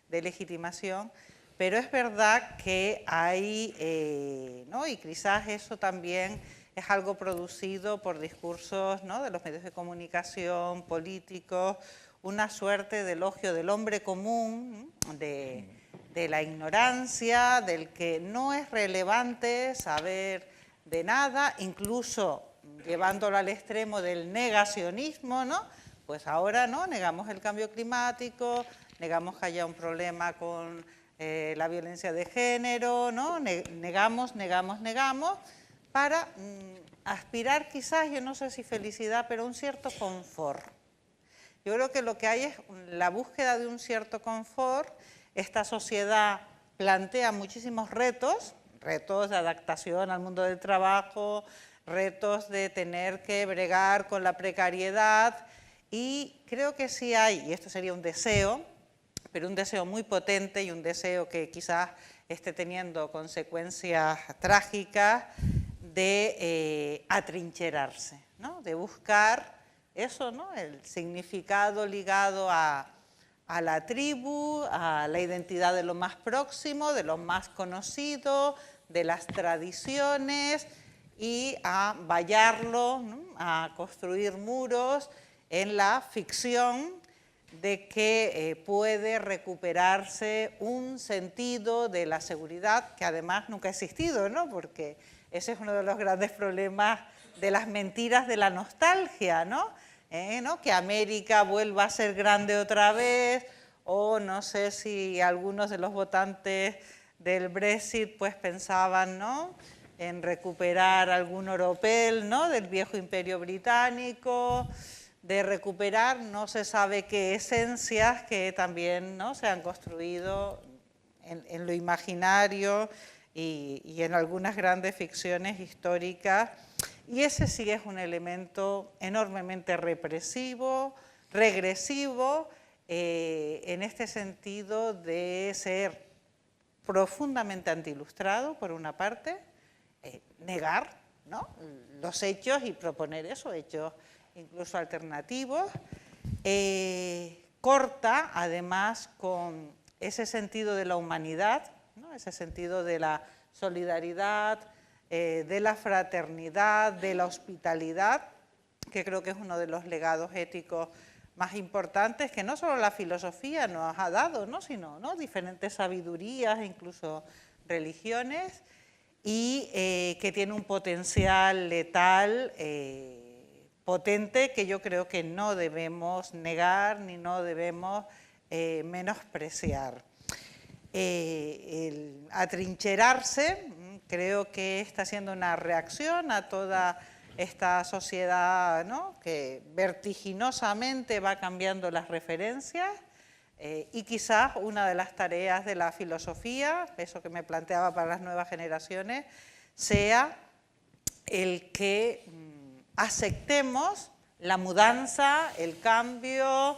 de legitimación, pero es verdad que hay, ¿no?, y quizás eso también es algo producido por discursos, ¿no?, de los medios de comunicación, políticos, una suerte de elogio del hombre común, de la ignorancia, del que no es relevante saber de nada, incluso llevándolo al extremo del negacionismo, ¿no? Pues ahora, ¿no?, negamos el cambio climático, negamos que haya un problema con la violencia de género, ¿no? Negamos, para aspirar quizás, yo no sé si felicidad, pero un cierto confort. Yo creo que lo que hay es la búsqueda de un cierto confort. Esta sociedad plantea muchísimos retos de adaptación al mundo del trabajo, retos de tener que bregar con la precariedad, y creo que sí hay, y esto sería un deseo, pero un deseo muy potente y un deseo que quizás esté teniendo consecuencias trágicas, de atrincherarse, ¿no?, de buscar eso, ¿no?, el significado ligado a la tribu, a la identidad de lo más próximo, de lo más conocido, de las tradiciones, y a vallarlo, ¿no?, a construir muros en la ficción de que puede recuperarse un sentido de la seguridad que además nunca ha existido, ¿no?, porque ese es uno de los grandes problemas de las mentiras de la nostalgia, ¿no? Que América vuelva a ser grande otra vez, o no sé si algunos de los votantes del Brexit pues pensaban, ¿no?, en recuperar algún oropel, ¿no?, del viejo imperio británico, de recuperar no se sabe qué esencias que también, ¿no?, se han construido en lo imaginario y en algunas grandes ficciones históricas. Y ese sí es un elemento enormemente represivo, regresivo, en este sentido de ser profundamente antiilustrado, por una parte, negar, ¿no?, los hechos y proponer eso, hechos incluso alternativos, corta además con ese sentido de la humanidad, ¿no?, ese sentido de la solidaridad, de la fraternidad, de la hospitalidad, que creo que es uno de los legados éticos más importantes que no solo la filosofía nos ha dado, ¿no?, sino, ¿no?, diferentes sabidurías, incluso religiones, y que tiene un potencial letal potente que yo creo que no debemos negar ni no debemos menospreciar. El atrincherarse creo que está siendo una reacción a toda esta sociedad, ¿no?, que vertiginosamente va cambiando las referencias, y quizás una de las tareas de la filosofía, eso que me planteaba para las nuevas generaciones, sea el que aceptemos la mudanza, el cambio,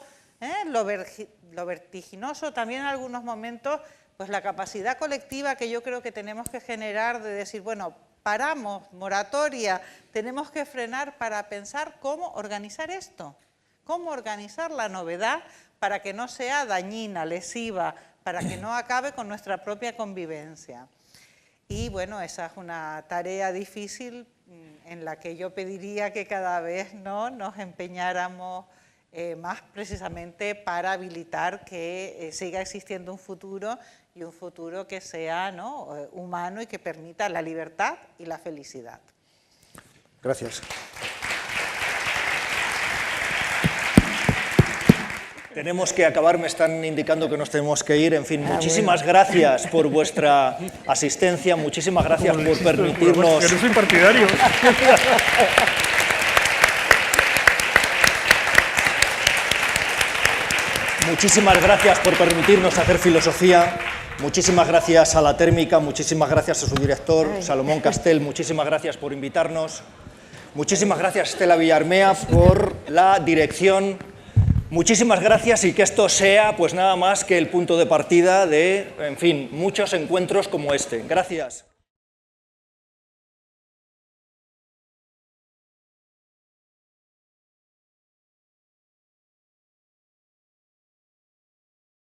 lo vertiginoso, también en algunos momentos, pues la capacidad colectiva que yo creo que tenemos que generar de decir, bueno, paramos, moratoria, tenemos que frenar para pensar cómo organizar esto, cómo organizar la novedad para que no sea dañina, lesiva, para que no acabe con nuestra propia convivencia. Y bueno, esa es una tarea difícil en la que yo pediría que cada vez, ¿no?, nos empeñáramos más precisamente para habilitar que siga existiendo un futuro, y un futuro que sea, ¿no?, humano y que permita la libertad y la felicidad. Gracias. Tenemos que acabar, me están indicando que nos tenemos que ir. En fin, muchísimas gracias por vuestra asistencia, muchísimas gracias por permitirnos... Yo no soy partidario. Muchísimas gracias por permitirnos hacer filosofía. Muchísimas gracias a La Térmica, muchísimas gracias a su director, Salomón Castel, muchísimas gracias por invitarnos. Muchísimas gracias, Estela Villarmea, por la dirección. Muchísimas gracias, y que esto sea pues nada más que el punto de partida de, en fin, muchos encuentros como este. Gracias.